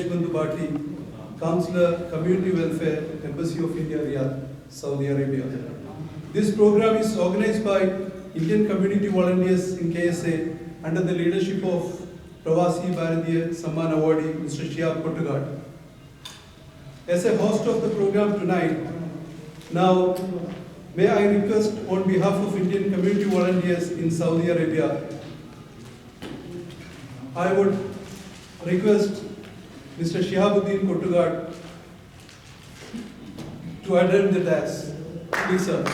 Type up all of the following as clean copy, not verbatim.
Desh Bandhu Bhati, Counselor, Community Welfare, Embassy of India, Riyadh, Saudi Arabia. This program is organized by Indian Community Volunteers in KSA under the leadership of Pravasi Bharatiya Samman Awardee Mr. Shihab Kottagad. As a host of the program tonight, now may I request on behalf of Indian Community Volunteers in Saudi Arabia, I would request Mr. Shihabuddin Kottagad to adorn the dais. Please, sir.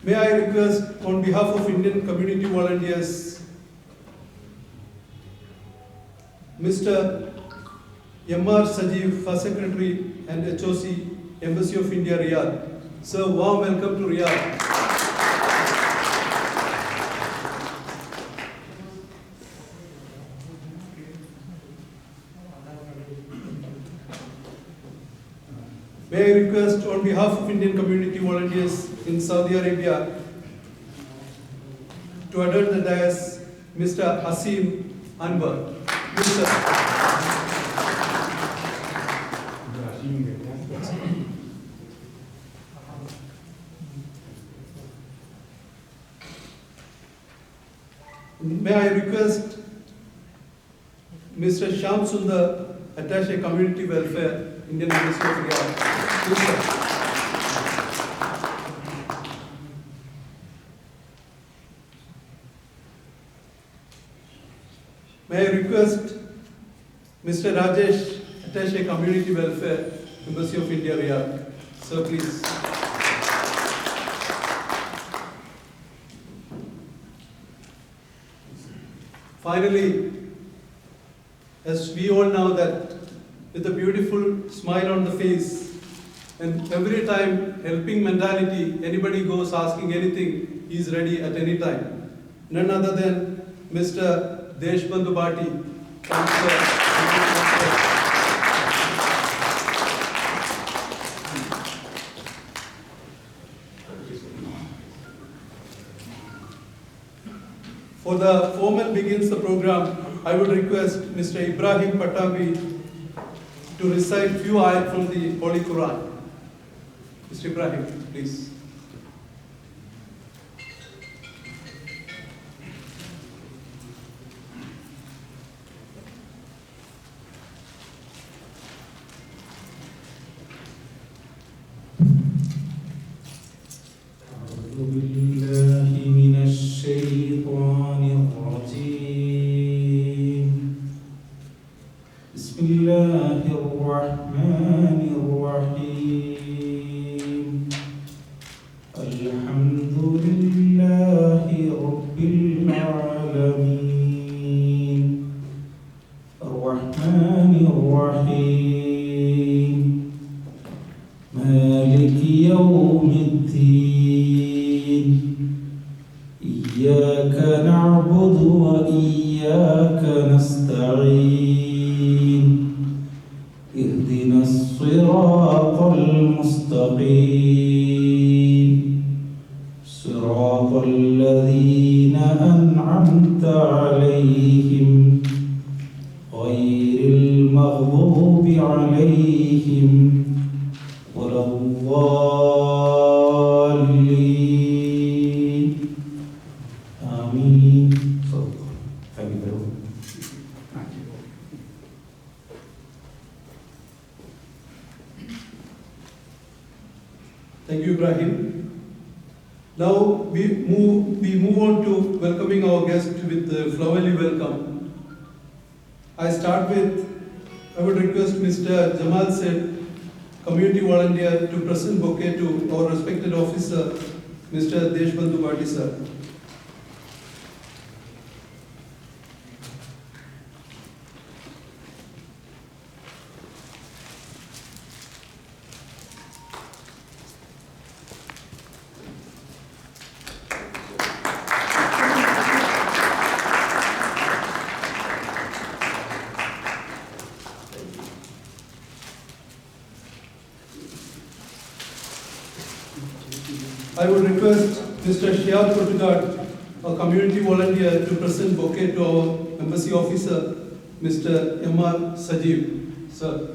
May I request on behalf of Indian Community Volunteers, Mr. M.R. Sanjeev, First Secretary and HOC, Embassy of India, Riyadh. Sir, warm welcome to Riyadh. May I request on behalf of Indian Community Volunteers in Saudi Arabia to adorn the dais, Mr. Azim Anwar. Please, sir. May I request Mr. Sundar, Attaché Community Welfare, Indian Embassy of Riyadh. Please, sir. May I request Mr. Rajesh, Attaché Community Welfare, Embassy of India, Riyadh. Sir, please. Finally, as we all know that with a beautiful smile on the face and every time helping mentality, anybody goes asking anything, he is ready at any time. None other than Mr. Desh Bandhu Bhati, For the formal begins the program, I would request Mr. Ibrahim Patabi to recite few ayat from the Holy Quran. Mr. Ibrahim, please. Thank you, Ibrahim. Now we move on to welcoming our guest with the flowery welcome. I would request Mr. Jamal Said, community volunteer, to present bouquet to our respected officer, Mr. Desh Bandhu Bhati, sir. I would request Mr. Shiab Kurtugad, a community volunteer, to present bouquet to our embassy officer, Mr. M.R. Sanjeev. Sir.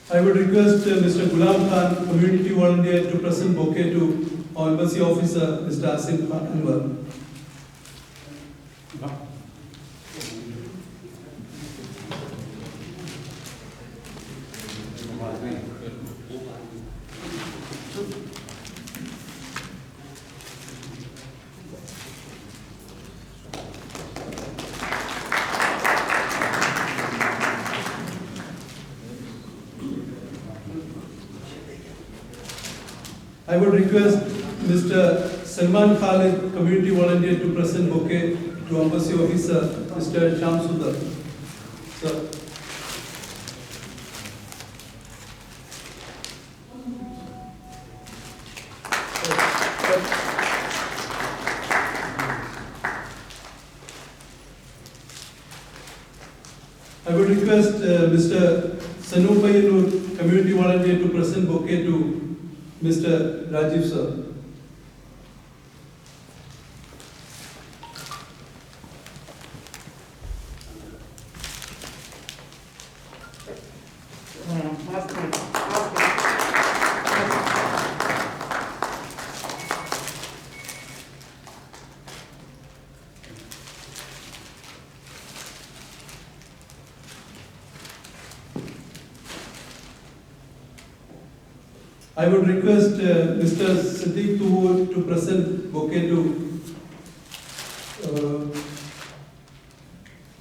I would request Mr. Ghulam Khan, community volunteer, to present bouquet to our embassy officer, Mr. Azim Anwar. I would request Mr. Salman Khalid, community volunteer, to present bouquet to embassy officer, Mr. Sundar. Sir. I would request Mr. Sanu Payanur, community volunteer, to present bouquet to Mr. Rajesh, sir. I would request Mr. Siddiq to present bouquet to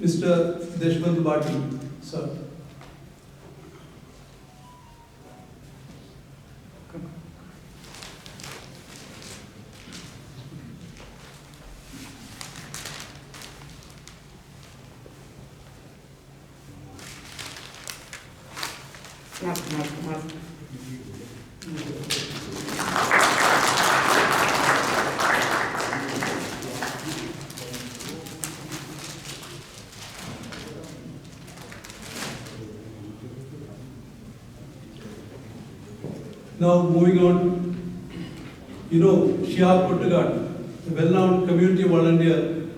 Mr. Desh Bandhu Bhati, sir. Now moving on, Shiab Kurtugad, a well-known community volunteer,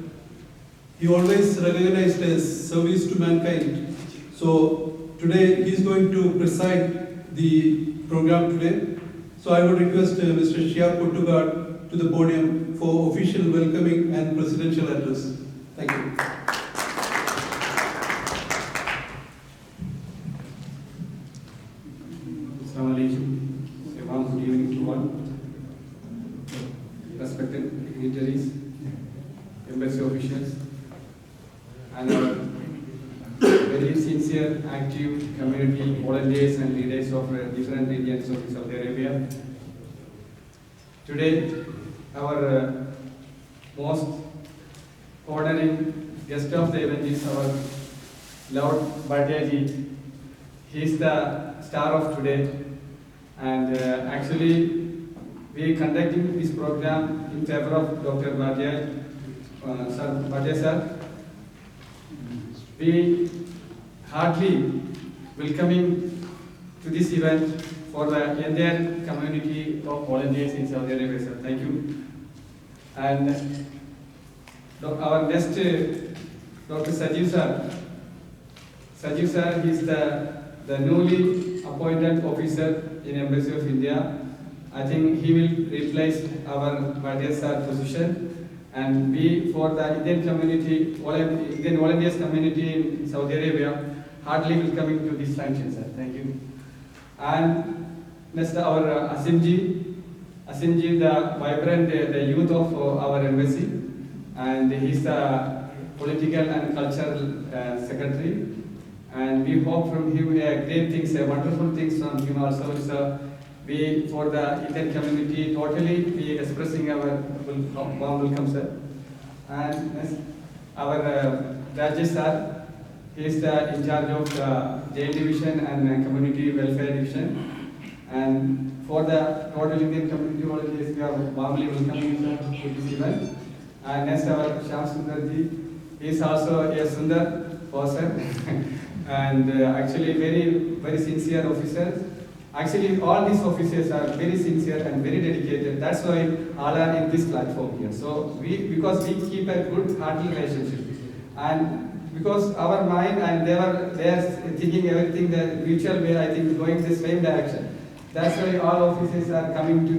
he always recognized his service to mankind. So today he is going to preside the program today. So I would request Mr. Shiab Kurtugad to the podium for official welcoming and presidential address. Thank you. Good evening to all. Respected dignitaries, embassy officials, and our very sincere, active community volunteers and leaders of different regions of Saudi Arabia. Today, our most honoring guest of the event is our Lord Bhatia. He is the star of today. And actually, we are conducting this program in favor of Dr. Rajesh, sir. We heartily welcoming to this event for the entire community of volunteers in Saudi Arabia, sir. Thank you. And our next Dr. Sanjeev, sir. Sanjeev, sir, he is the newly appointed officer in Embassy of India. I think he will replace our Rajesh sir position, and we for the Indian community, Indian volunteers community in Saudi Arabia, heartily welcoming to this function, sir. Thank you. And next our Azim ji, the vibrant the youth of our embassy, and he is the political and cultural secretary. And we hope from him great things, wonderful things from him also. So we, for the Indian community, totally we expressing our warm welcome, sir. And our Rajesh sir. He is in charge of the jail division and community welfare division. And for the total Indian community volunteers, we are warmly welcoming them to this event. And next, our Sundar ji, he is also a Sundar person and actually very sincere officer. Actually, all these officers are very sincere and very dedicated. That's why all are in this platform here. So because we keep a good hearty relationship, and because our mind and they are thinking everything the mutual way, I think going the same direction. That's why all officers are coming to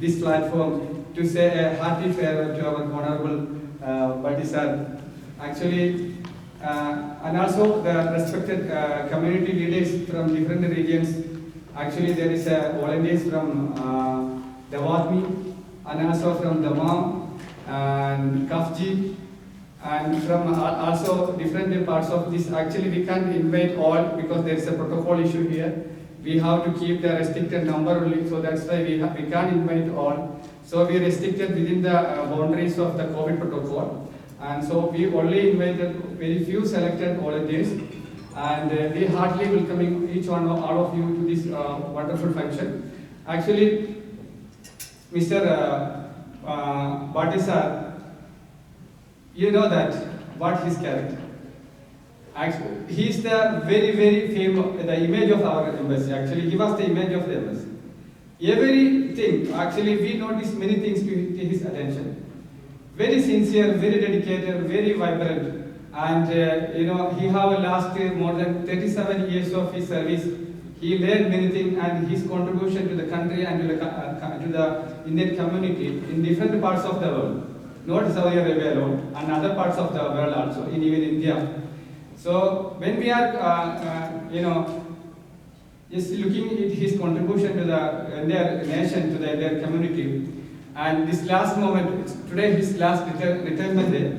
this platform to say a hearty farewell to our honorable Bhati sir. Actually, and also the respected community leaders from different regions. Actually, there is volunteers from Devatmi and also from Damam and Kafji and from also different parts of this. Actually, we can't invite all because there is a protocol issue here. We have to keep the restricted number only, so that's why we can't invite all. So we restricted within the boundaries of the COVID protocol, and so we only invited very few selected volunteers. And we heartily welcoming each one of all of you to this wonderful function. Actually, Mr. Bhati sir, you know that what his character. Actually, he is the very famous, the image of our embassy. Actually, he was the image of the embassy. Everything, actually, we noticed many things to his attention. Very sincere, very dedicated, very vibrant. And he have last more than 37 years of his service. He learned many things, and his contribution to the country and to the Indian community in different parts of the world, not Saudi Arabia alone, and other parts of the world also, in even India. So when we are, just looking at his contribution to the entire nation, to the entire community, and this last moment, today his last retirement day.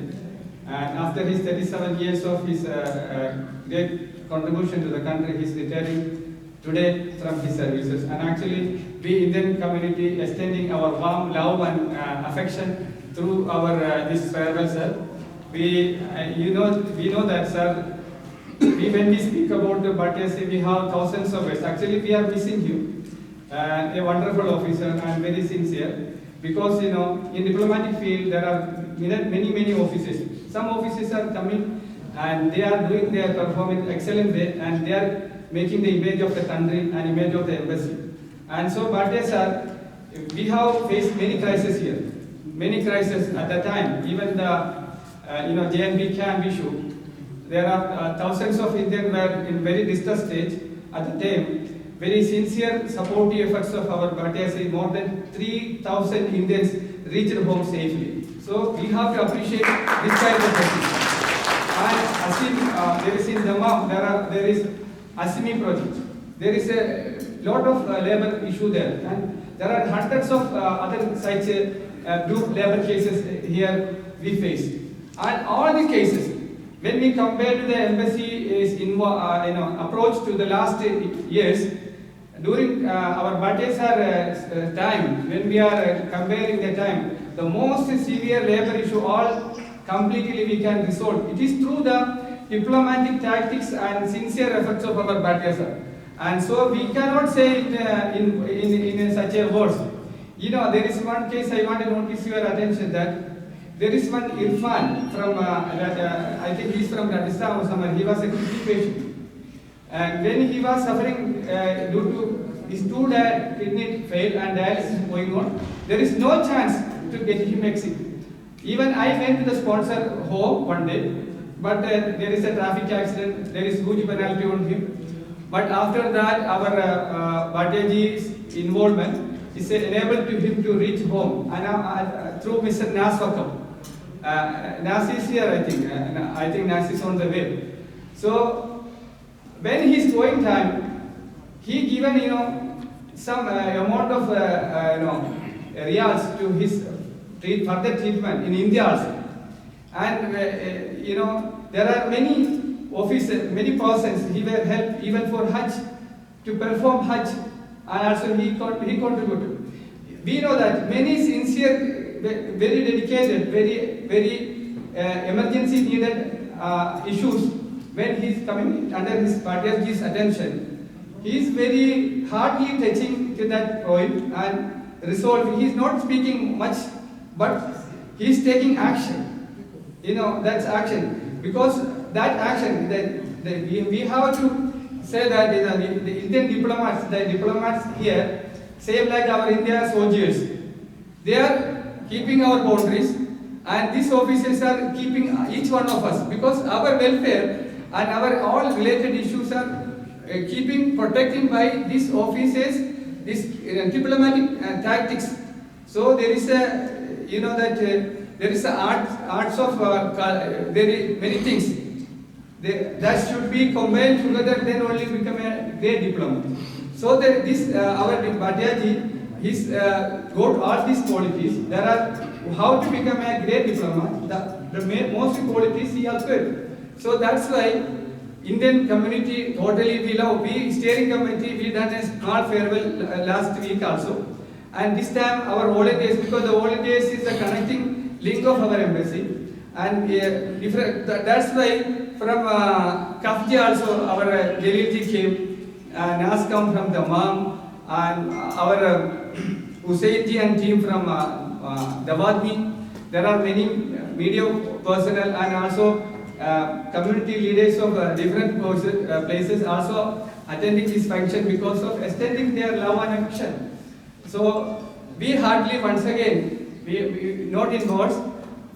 And after his 37 years of his great contribution to the country, he is retiring today from his services. And actually, we Indian community extending our warm love and affection through our this farewell, sir. We know that, sir. When we speak about the Bhati, we have thousands of ways. Actually, we are missing you, a wonderful officer and very sincere. Because in diplomatic field there are many officers. Some officers are coming and they are doing their performance excellent way, and they are making the image of the country and image of the embassy. And so, Bhati sir, we have faced many crises here, many crises at the time. Even the JNB camp issue, there are thousands of Indians were in very distressed stage at the time. Very sincere supportive efforts of our Bhati, more than 3,000 Indians reached home safely. So we have to appreciate this kind of efforts. And Azim, there is in Damam, there is Azimi project. There is a lot of labor issue there, and there are hundreds of other such group labor cases here we face. And all these cases, when we compare to the embassy's approach to the last years, during our Bhati time, when we are comparing the time, the most severe labor issue all completely we can resolve. It is through the diplomatic tactics and sincere efforts of our Bhati. And so we cannot say it in such a words. There is one case I want to notice your attention, that there is one Irfan from, I think he is from Rajasthan or somewhere. He was a kidney patient. And when he was suffering due to his kidney failed and dialysis going on, there is no chance to get him exit. Even I went to the sponsor home one day, but there is a traffic accident, there is huge penalty on him. But after that, our Bhattaji's involvement is enabled to him to reach home, and through Mr. Nas Wakam. Nas is here, I think Nas is on the way. So when he is going time, he given some amount of Riyadh to his further treatment in India also. And there are many officers, many persons he will help even for Hajj, to perform Hajj, and also he contributed. We know that many sincere, very dedicated, very emergency needed issues, when he is coming under his Bhatiaji's attention, he is very hardly touching to that point and resolve. He is not speaking much, but he is taking action. That's action. Because that action, we have to say that the Indian diplomats, the diplomats here, same like our India soldiers, they are keeping our boundaries, and these officers are keeping each one of us, because our welfare and our all related issues are protecting by these officers, these diplomatic tactics. So there is a, there is a arts of many things. That should be combined together, then only become a great diplomat. So our Bhatiaji, he's got all these qualities. There are how to become a great diplomat. The most qualities he has got. So that's why Indian community totally we love. We steering committee we done a small farewell last week also, and this time our volunteers, because the volunteers is the connecting link of our embassy, and that's why from Kafji also our Jalilji came, and Nas come from the Mom, and our Husseinji and team from Dawadmi. There are many media personnel and also community leaders of different places also attending this function because of extending their love and affection. So we heartily once again, we not in words,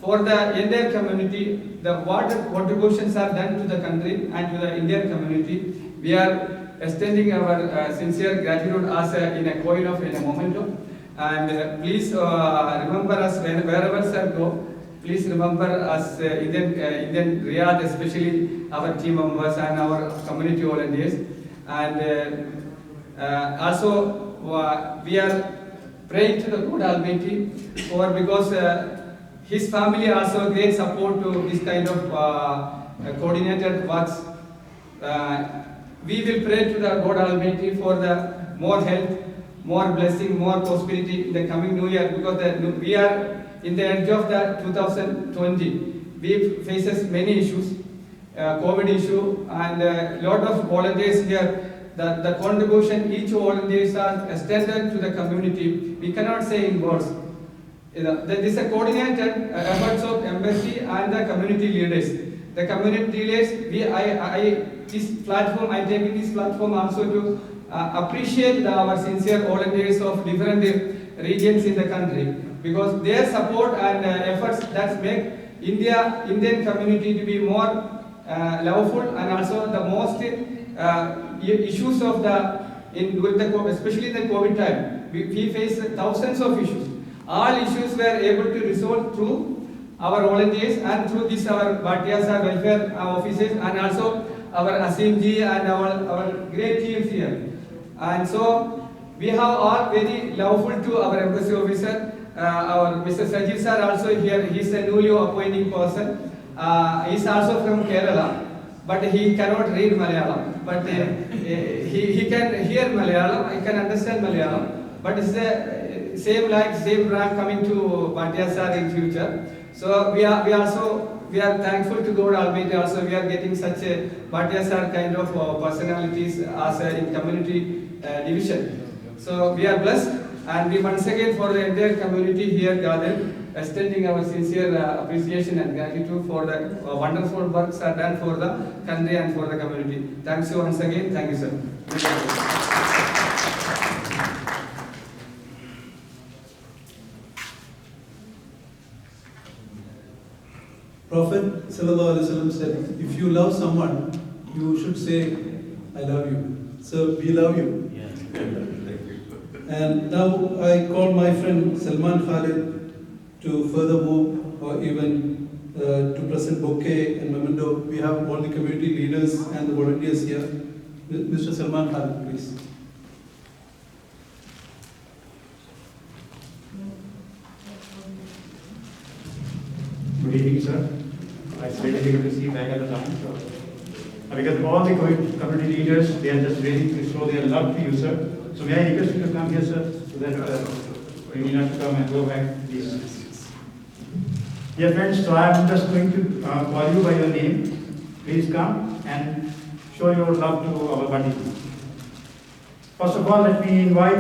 for the entire community, what contributions are done to the country and to the Indian community. We are extending our sincere gratitude as in a coin of in a memento. And please remember us wherever sir go. Please remember us Indian Riyadh, especially our team members and our community volunteers. And also we are praying to the God Almighty because his family also great support to this kind of coordinated works. We will pray to the God Almighty for the more health, more blessing, more prosperity in the coming new year, because we are in the edge of the 2020. We faces many issues, COVID issue, and a lot of volunteers here. The contribution each volunteers are extended to the community. We cannot say in words. There is a coordinated efforts of embassy and the community leaders. The community leaders, this platform, I take this platform also to appreciate our sincere volunteers of different regions in the country, because their support and efforts that make Indian community to be more loveful, and also the most issues of especially in the COVID time, we face thousands of issues. All issues were able to resolve through our volunteers and through this our Bhatias welfare officers, and also our Azim ji and our great teams here. And so we have all very loveful to our embassy officer. Our Mr. Sanjeev sir also here. He is a newly appointing person. He is also from Kerala, but he cannot read Malayalam. But he can hear Malayalam. He can understand Malayalam. But it's the same rank coming to Bhatia sir in future. So we are thankful to God Almighty. Also we are getting such a Bhatia sir kind of personalities as in community division. So we are blessed, and we once again for the entire community here gathered, extending our sincere appreciation and gratitude for the wonderful works are done for the country and for the community. Thanks you once again. Thank you, sir. Prophet Sallallahu Alaihi Wasallam said, if you love someone, you should say, I love you. So we love you. Yeah. And now I call my friend Salman Khalid to further move or even to present bouquet and memento. We have all the community leaders and the volunteers here. Mr. Salman Khalid, please. Good evening, sir. It's very difficult to see back at the time. Because all the community leaders, they are just ready to show their love to you, sir. So may I request you to come here, sir, so that you need not to come and go back, please. Dear friends, so I am just going to call you by your name. please come and show your love to our body. First of all, let me invite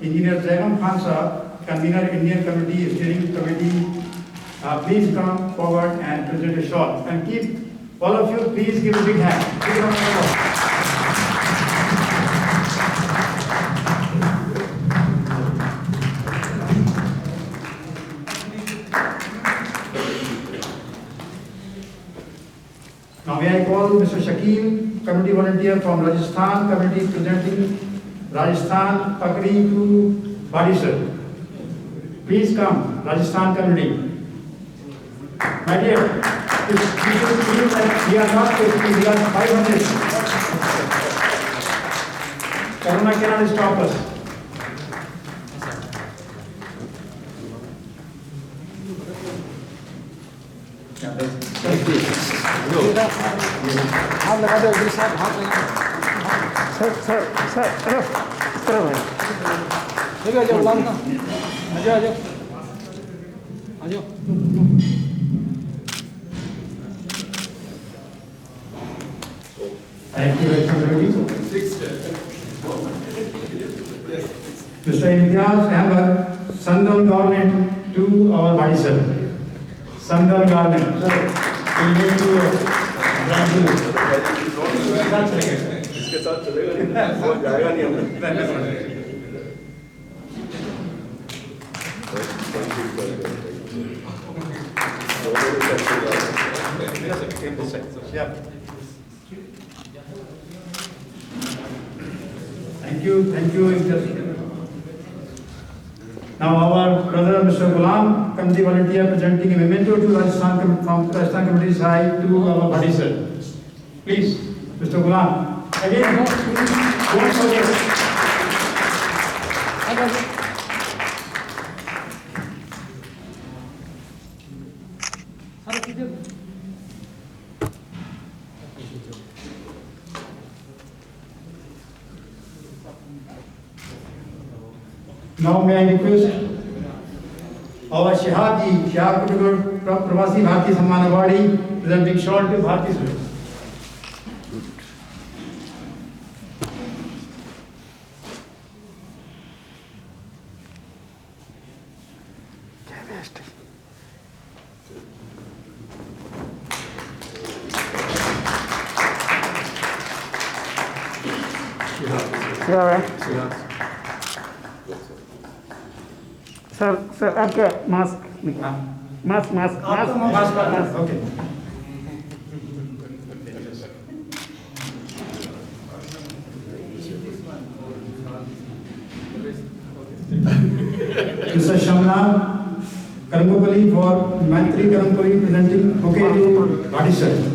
Engineer Zainam Khan Sahab, convener Indian Committee, Steering Committee. Please come forward and present a shot. And keep, all of you, please give a big hand. Give a round of applause. Now may I call Mr. Shakil, committee volunteer from Rajasthan, committee presenting Rajasthan Pakri to Badi sir. Please come, Rajasthan committee. My dear, you should feel that we are not 50, we are 500. Corona cannot stop us. हाथ लगा दो एक साथ हाथ लगा sir इस तरह भाई ठीक है आ जाओ गुलाम का आ जाओ आ जाओ Thank you, Excellency. Mr. Imthias Anwar, Sundar government to our body sir. Sundar government, sir. We need to इसके साथ चलेगा नहीं वो जाएगा नहीं हमें Thank you. Now our brother Mr. Ghulam, committee volunteer, presenting a memento to Rajasthan from Rajasthan committee side to our body sir. Please, Mr. Ghulam. Again, don't forget. Now may I request our Shahad Pravasi Bharti Samman Awardee, presenting shawl to Bharti sir. Sir आपका mask mask Okay. Mr. Shamna Karamkoli for Mantri Karamkoli presenting bouquet to body sir.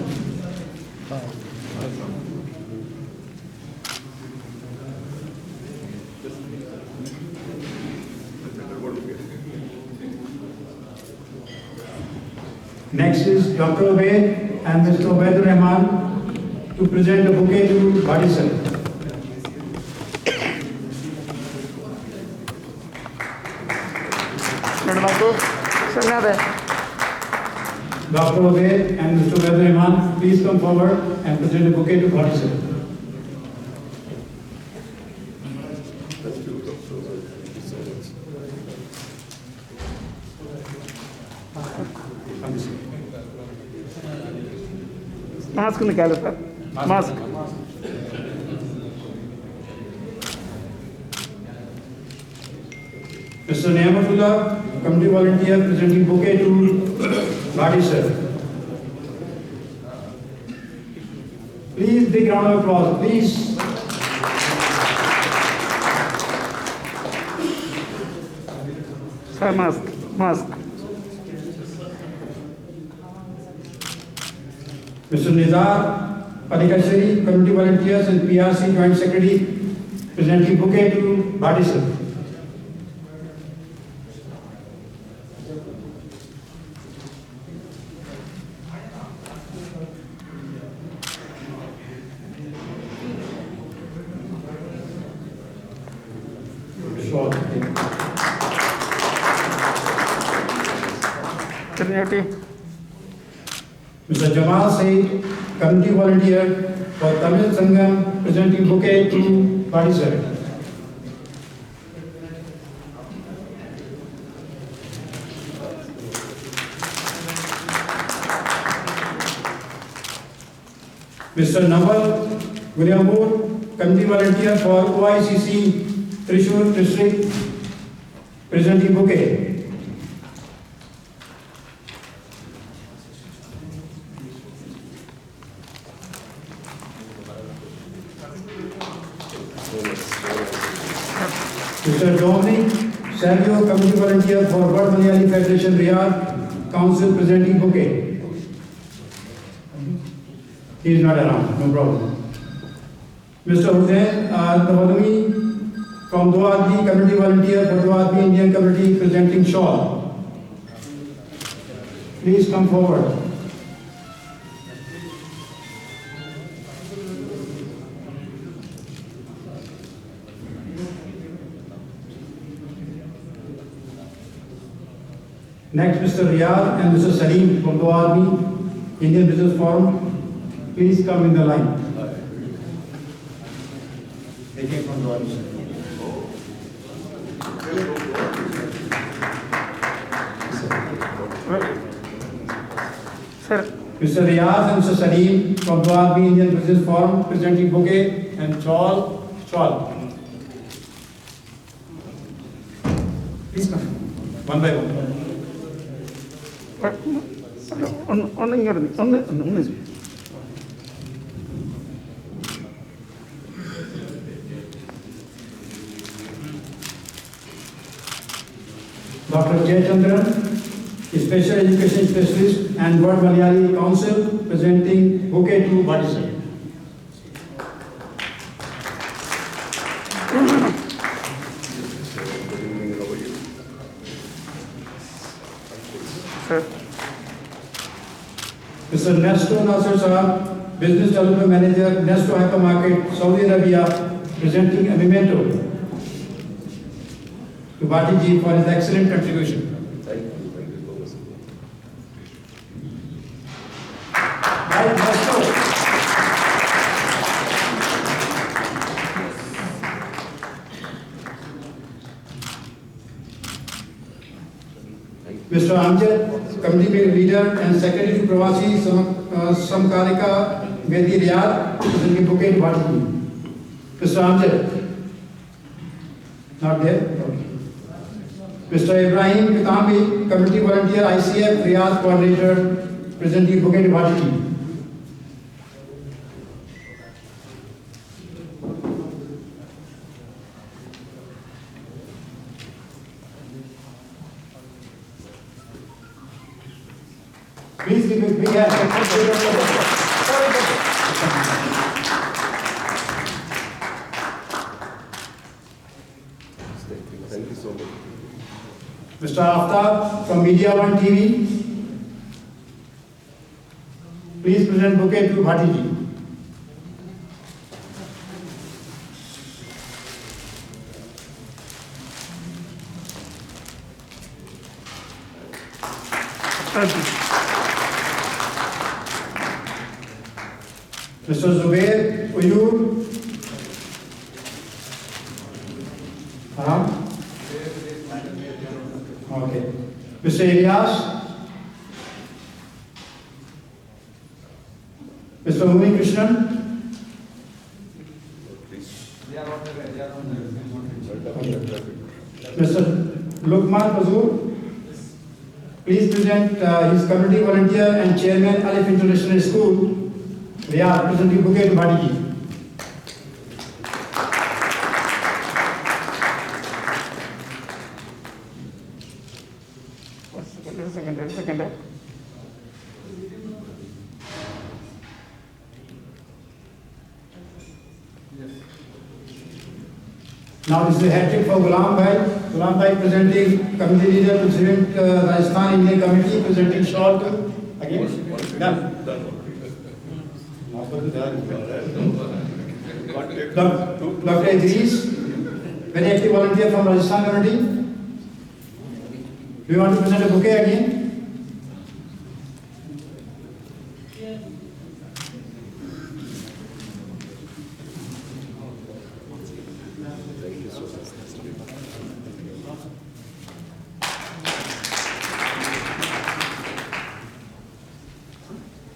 Next is Dr. Ubaid and Mr. Ubaid Rahman to present the bouquet to body sir. Dr. Ubaid and Mr. Ubaid Rahman, please come forward and present the bouquet to body sir. Mask निकालो sir mask Mr. Niyamatullah, committee volunteer, presenting bouquet to body sir. Please, big round of applause, please. Sir mask Mr. Nizar Palikashari, committee volunteers and PRC joint secretary, presenting bouquet to body sir. Mr. Jamal Said, community volunteer for Tamil Sangam, presenting bouquet to participants. Mr. Naval Guriamur, community volunteer for OICC Thrissur district, presenting bouquet. Mr. Dominic Savio, community volunteer for World Malayali Federation Riyadh Council, presenting bouquet. He is not around, no problem. Mr. Hussain Nawadami from Doadli, community volunteer for Doadli Indian community, presenting shawl. Please come forward. Next, Mr. Riyadh and Mr. Salim from Doadli Indian Business Forum. Please come in the line. They came from Doadli. Sir. Mr. Riyadh and Mr. Salim from Doadli Indian Business Forum, presenting bouquet and shawl. Please come. One by one. ഒന്ന് ഇങ്ങനെ ഒന്ന് Dr. Jayachandran, Special Education Specialist and World Malayali Council, presenting bouquet to participants. Mr. Nesto Nasser Saab, Business Development Manager, Nesto Hypermarket, Saudi Arabia, presenting a memento to Bhati ji for his excellent contribution. Thank you so much. Right, Nesto. Mr. Amjad, Committee Leader and Secretary to Pravasi Samkarika Mehdi Riyadh, presenting bouquet to Bhati ji. Mr. Amjad, not there? Okay. Mr. Ibrahim Kitambi, Community Volunteer ICF Riyadh Coordinator, presenting bouquet to Bhati ji. Please give a big hand. Thank you so much. Mr. Aftab from Media One TV, please present bouquet to Bhati ji. Mr. Zubair Uyur. Okay. Mr. Ilyas. Mr. Muni Krishnan. Mr. Lukman Pazur. Please present his community volunteer and chairman Alif International School. We are presenting bouquet to Bhati ji. Second. Now this is a hat trick for Ghulam Bhai. Ghulam Bhai presenting committee leader to present Rajasthan Indian Committee, presenting shawl to again. Done. Dr. Idris, very active volunteer from Rajasthan community. Do you want to present a bouquet again?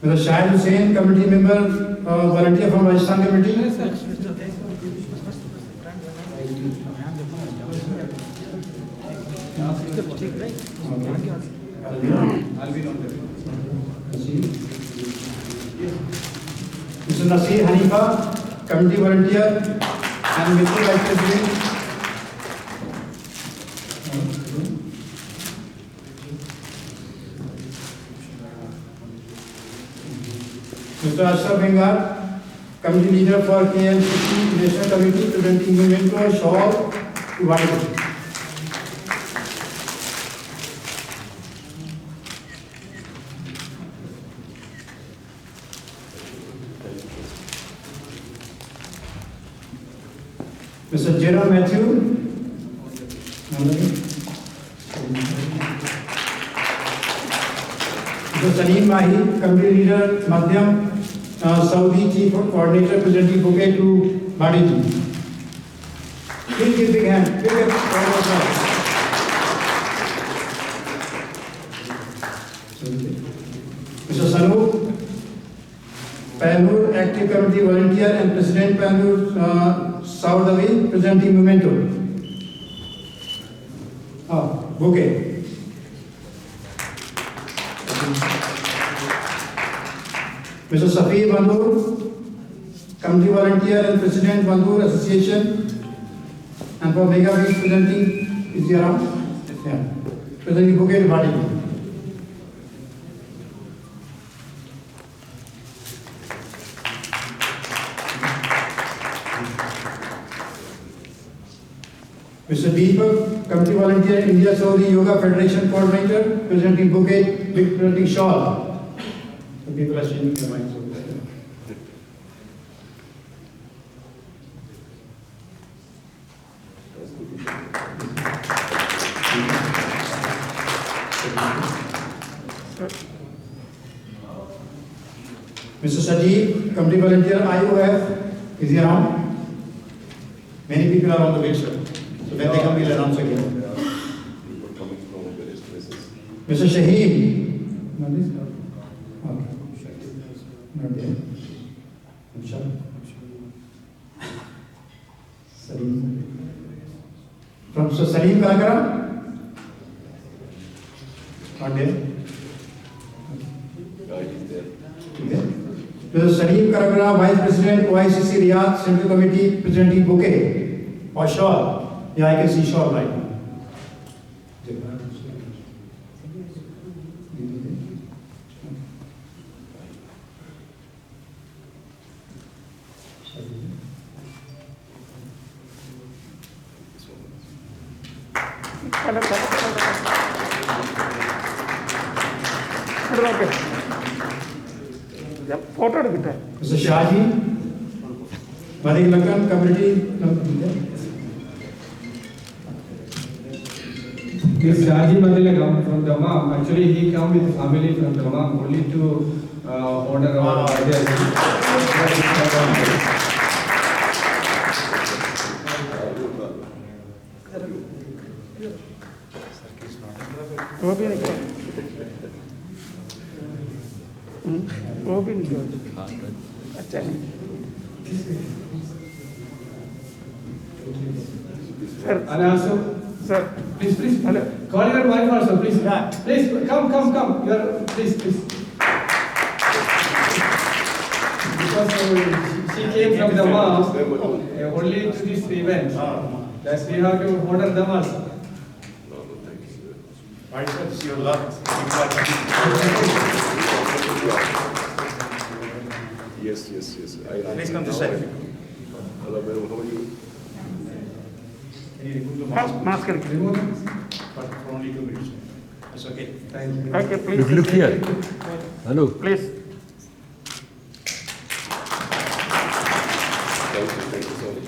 Mr. Shahid Hussain, committee member, volunteer from Rajasthan committee. Mr. Nasir Hanifa, committee volunteer and Mr. Vice President. Mr. Ashraf Bengar, committee leader for KMCC National Committee, presenting memento shawl to Bhati. Mr. Jerome Matthew, Mr. Salim Mahi, committee leader, Madhyam, Saudi chief coordinator, presenting bouquet to Bhati. Please give big hand. Big hand. Mr. Sanu, Panur, active committee volunteer and president Panur Saudavi, presenting memento. Bouquet. Mr. Safi Bandhu, committee volunteer and president Bandhu Association, and for Mega Week presenting, is he around? Yeah. Presenting bouquet to Bhati. Mr. Deepak, committee volunteer, India Saudi Yoga Federation coordinator, presenting bouquet, presenting shawl. So people are changing their minds over there. Mr. Sanjeev, committee volunteer, IOF, is he around? Many people are on the wait, sir. So when they come, we'll announce again. People coming from various places. Mr. Shaheen. Not this? Okay. Not there. Salim. From Salim Kalakara? Not there. Guide is there. Okay. Mr. Salim Kalakara, Vice President, OICC Riyadh Central Committee, presenting bouquet or shawl. Yeah, I can see shawl right now. Photo എടുക്കട്ടെ Mr. Shaji, Bhati Lankan community. This Shaji Madhilagam from Dammam, actually he come with family from Dammam only to honor our Rajesh. वो भी निकल वो भी निकल अच्छा नहीं sir And also, sir please, hello. call your wife also, please. Yeah. Please, come. You are, please. Because she came from Dammam only to this event. That's we have to honor them also. I see your love. Yes. Please come this side. Hello, madam. How are you? Can you remove the mask mask करके Remove them. But for only 2 minutes. That's okay. Thank you. Okay please Look here. Hello. Please Thank you so much.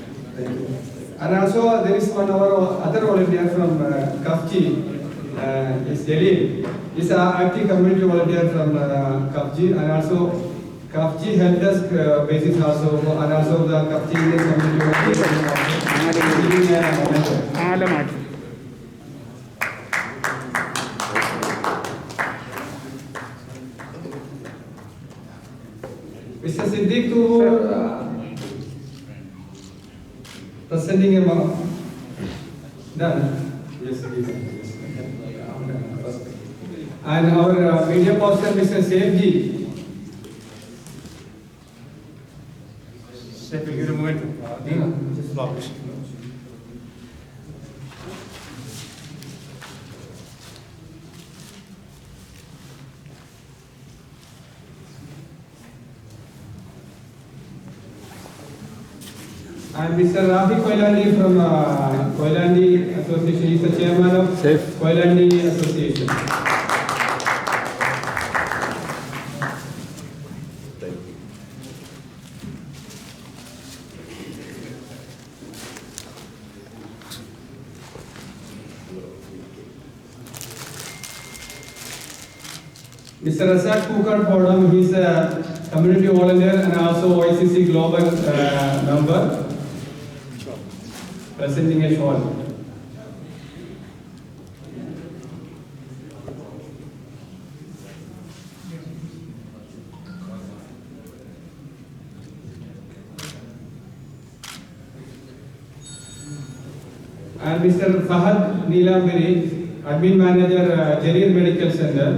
And also there is one our other volunteer from Kafji, is Jalil. He's an active community volunteer from Kafji, and also Kafji help desk basis also, and also the Kafji Indian community volunteer. ആല മാറ്റി Mr. Siddiq to presenting a done. Yes, yes. And our media person, Mr. Sanjeev. Sir, will you remove it? Just block it. And Mr. Rafi Koilandi from Koilandi Association. He is the chairman of Koilandi Association. Mr. Rasak Pukar Podam, he is a community volunteer and also OICC global member. Presenting a shawl. And Mr. Fahad Neelambiri, Admin Manager, Jarir Medical Center.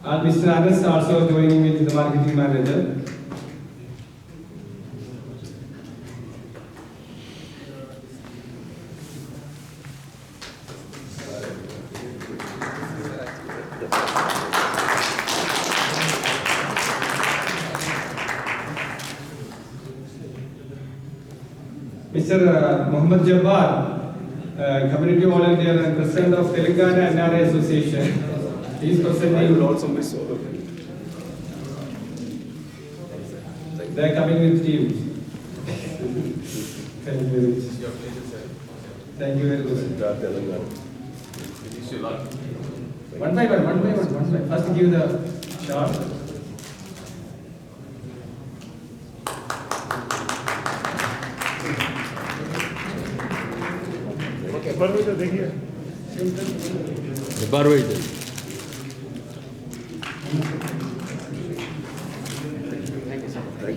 And Mr. Anas also joining with the Marketing Manager. Mr. Muhammad Jabbar, Community Volunteer and President of Telangana NRA Association. He is presenting. I will also miss all of it. They are coming with teams. Thank you very much. Thank you very much. One by one. First give the shot.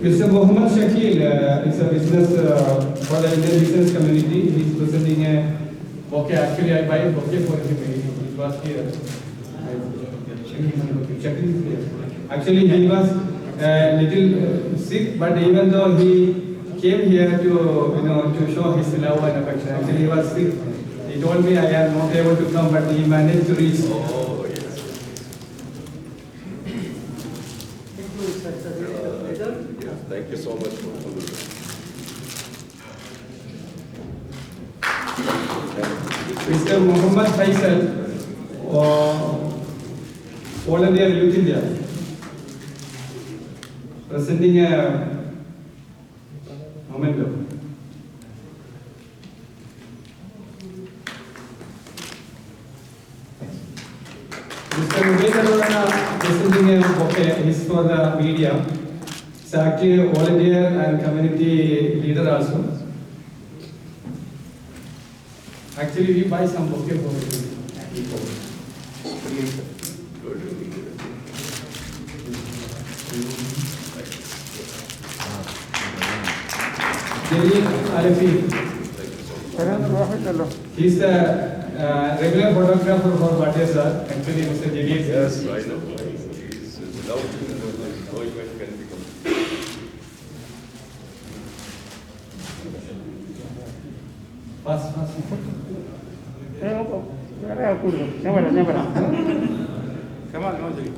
Mr. Muhammad Shakil is a business for the Indian business community. He is presenting a bouquet. Actually, I buy a bouquet for him. He was here. Actually, he was a little sick, but even though he came here to show his love and affection. Actually, he was sick. He told me I am not able to come, but he managed to reach. Oh, yes. Yes, thank you so much for coming. Mr. Muhammad Faisal, volunteer Youth India, presenting a memento. Mr. Mubin presenting a bouquet. He is for the media. He's actually a volunteer and community leader also. Actually, we buy some bouquet for people. Jalil Alifi. He is the regular photographer for Bhati sir. Actually, Mr. Jalil. Yes, I know. He's love going when can become. Fast. Come on, Jay.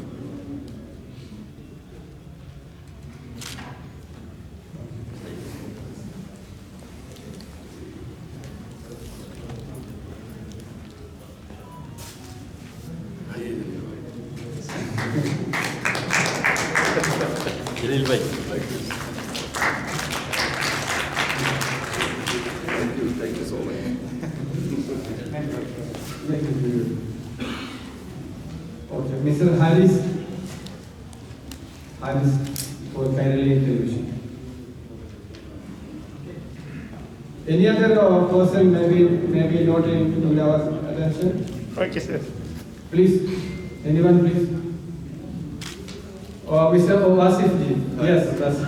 Jalil bhai. Thank you so much. Okay, Mr. Harris for Kairali Television. Any other person maybe not in our attention? Okay, sir. Please, anyone please. Mr. Wasif ji. Yes, that's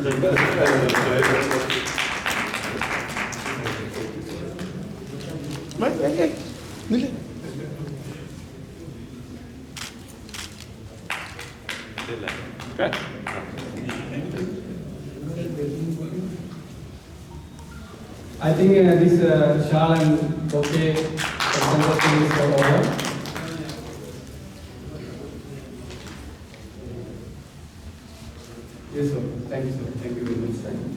I think this shawl and bouquet presentation is for all. Yes, sir. Thank you, sir. Thank you very much. Thank you.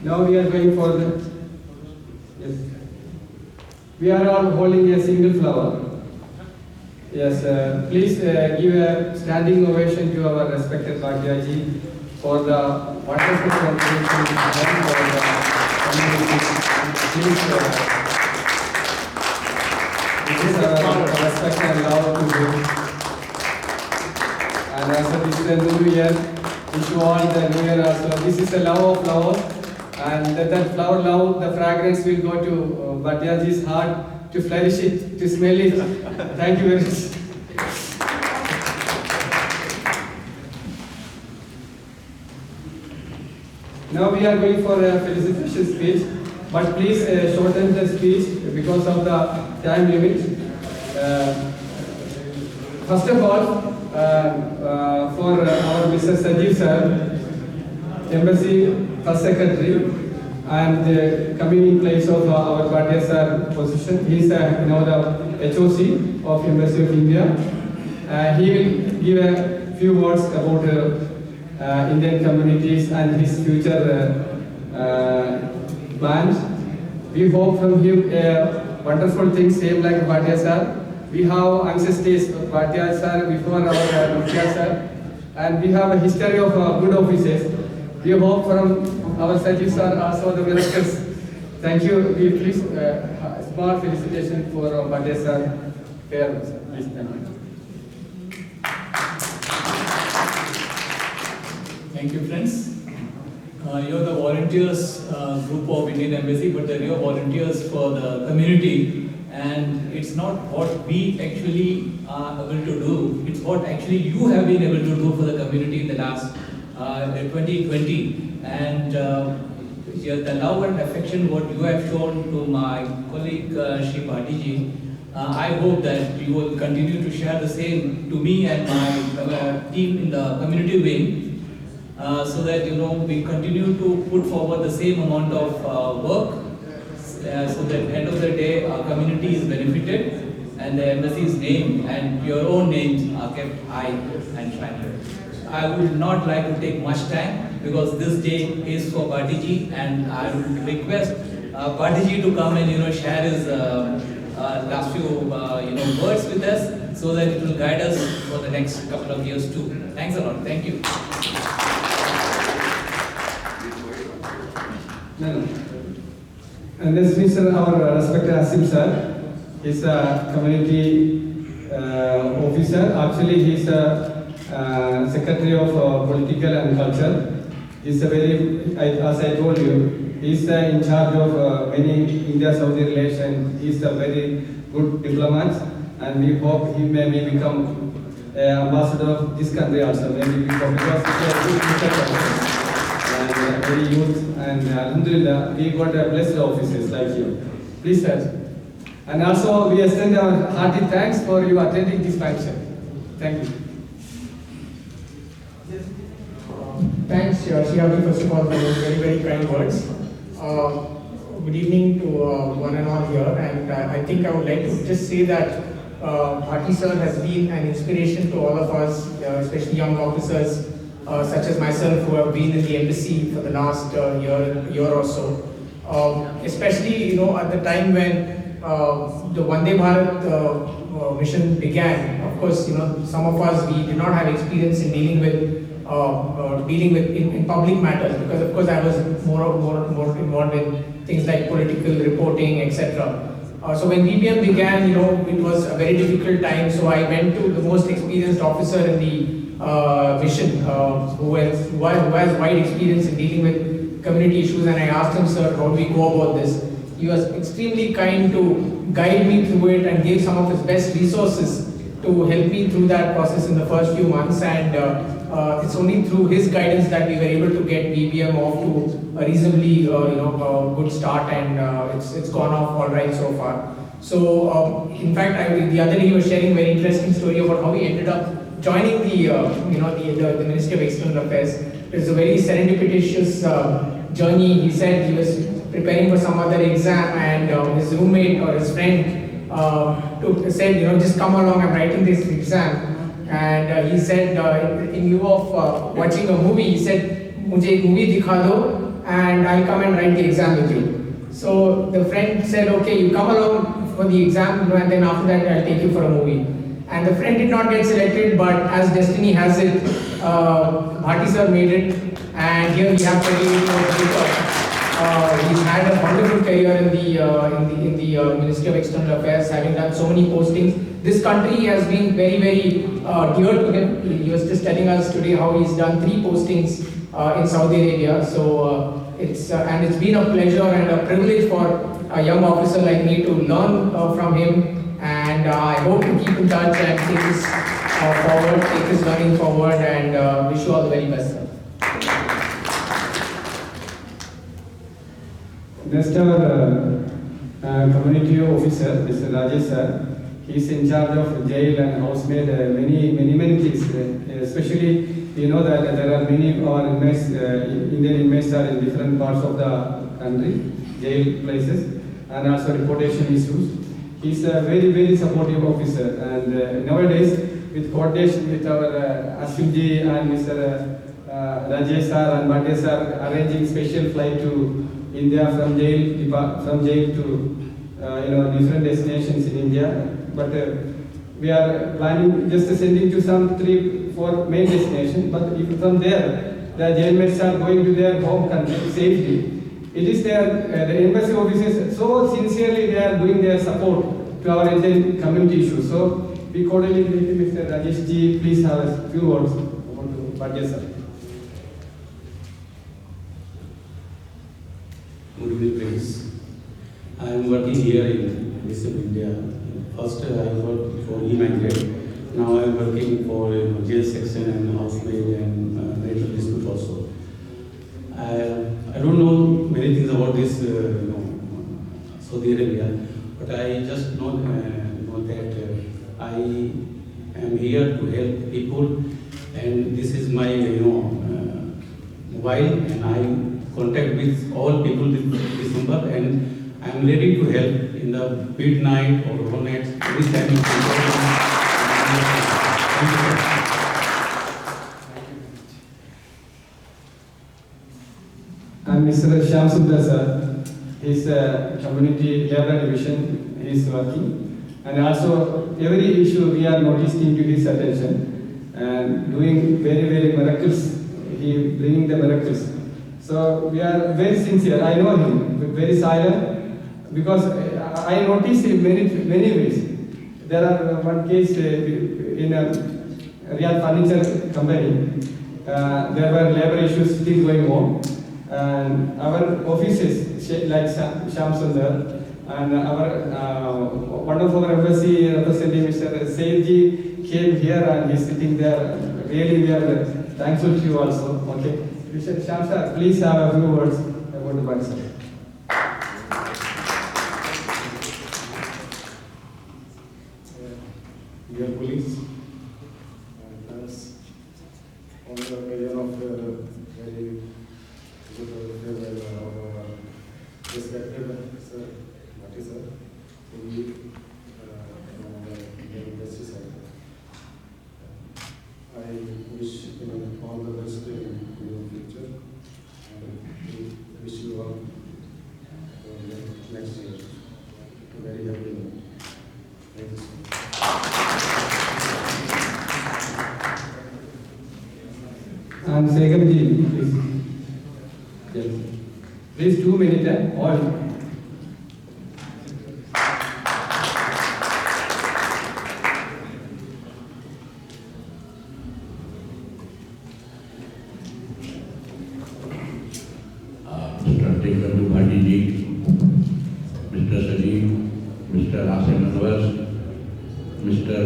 Now we are going for the. Yes. We are all holding a single flower. Yes, please give a standing ovation to our respected Bhatia for the wonderful contribution done for the community. Please, this is our respect and love to you. And also this is the new year. Wish you all the new year also. This is the love of flowers. And that flower love, the fragrance will go to Bhatia heart to flourish it, to smell it. Thank you very much. Now we are going for a felicitation speech, but please shorten the speech because of the time limit. First of all, for our Mr. Sanjeev sir, Embassy First Secretary, and coming in place of our Bhatia sir position, he is now the HOC of Embassy of India. He will give a few words about Indian communities and his future plans. We hope from him wonderful things, same like Bhatia sir. We have ancestors of Bhatia sir before our Imthias sir, and we have a history of good offices. We hope from our Sanjeev sir also the miracles. Thank you. We please small felicitation for Bhatia sir. Fair, sir. Please, thank you. Thank you, friends. You're the volunteers group of Indian Embassy, but the real volunteers for the community. And it's not what we actually are able to do, it's what actually you have been able to do for the community in the last 2020. And the love and affection what you have shown to my colleague Shri Bhati I hope that you will continue to share the same to me and my team in the community wing. So that we continue to put forward the same amount of work, so that at the end of the day our community is benefited and the embassy's name and your own names are kept high and shining. I would not like to take much time because this day is for Bhatiji, and I would request Bhatiji to come and share his last few words with us, so that it will guide us for the next couple of years too. Thanks a lot. Thank you. And this is our respected Azim sir. He's a community officer. Actually, he's a secretary of political and culture. He's a very, as I told you, he's in charge of many India-Saudi relations. He's a very good diplomat, and we hope he may become ambassador of this country also. Maybe because he's a good teacher. And very youth, and Alhamdulillah, we got blessed officers like you. Please, sir. And also, we extend our hearty thanks for you attending this function. Thank you. Thanks, Shiabi, first of all, for those very, very kind words. Good evening to one and all here, and I think I would like to just say that Bhati sir has been an inspiration to all of us, especially young officers, such as myself, who have been in the embassy for the last year or so. Especially, at the time when the Vande Bharat mission began. Of course, some of us, we did not have experience in dealing with in public matters, because of course I was more involved in things like political reporting, etc. So when VBM began, it was a very difficult time. So I went to the most experienced officer in the mission, who has wide experience in dealing with community issues, and I asked him, sir, how do we go about this? He was extremely kind to guide me through it and gave some of his best resources to help me through that process in the first few months, and it's only through his guidance that we were able to get BBM off to a reasonably good start, and it's gone off all right so far. So in fact, the other day he was sharing a very interesting story about how he ended up joining the Ministry of External Affairs. It was a very serendipitous journey. He said he was preparing for some other exam, and his roommate or his friend said, just come along, I'm writing this exam. And he said, in lieu of watching a movie, he said, "Mujhe ek movie dikha do, and I'll come and write the exam with you." So the friend said, "Okay, you come along for the exam, and then after that I'll take you for a movie." And the friend did not get selected, but as destiny has it, Bhati sir made it, and here we have 28 years later. He's had a wonderful career in the Ministry of External Affairs, having done so many postings. This country has been very, very dear to him. He was just telling us today how he's done 3 postings in Saudi Arabia. So it's been a pleasure and a privilege for a young officer like me to learn from him. And I hope to keep in touch and take this forward, take this learning forward, and wish you all the very best, sir. Next, our community officer, Mr. Rajesh sir. He is in charge of jail and housemaid, many things. Especially, you know that there are many of our inmates, Indian inmates are in different parts of the country, jail places, and also deportation issues. He is a very, very supportive officer. And nowadays, with coordination with our Azim ji and Mr. Rajesh sir and Bhati sir, arranging special flight to India from jail to different destinations in India. But we are planning just sending to some 3-4 main destinations. But if from there, the jailmates are going to their home country safely, it is the embassy officers so sincerely they are doing their support to our Indian community issues. So we cordially invite Mr. Rajesh ji, please have a few words about Bhati sir. Good evening, friends. I am working here in India. First, I worked for e-migrant. Now I am working for jail section and housemaid and marital dispute also. I don't know many things about this, Saudi Arabia, but I just know that I am here to help people, and this is my mobile, and I contact with all people with this number, and I am ready to help in the midnight or overnight, this time of And Mr. Sundar sir, his community labor division is working, and also every issue we are noticing to his attention and doing very, very miracles. He bringing the miracles. So we are very sincere. I know him, very silent. Because I noticed in many ways. There are one case in a Riyadh furniture company. There were labor issues still going on, and our offices like Sundar and our one of our embassy representative, Mr. Saidji, came here and he's sitting there. Really, we are thankful to you also. Okay, Mr. Shamsar, please have a few words about the Bhati sir. Dear colleagues and friends, on the occasion of very good farewell of our respected Sir Bhati sir, we from the industry side, I wish you all the best in your future, and we wish you all for the next year a very happy new year. Thank you so much. And Segamji, please. Yes. Please 2 minutes, all. Mr. Desh Bandhu Bhati ji, Mr. Sanjeev, Mr. Azim Anwar, Mr.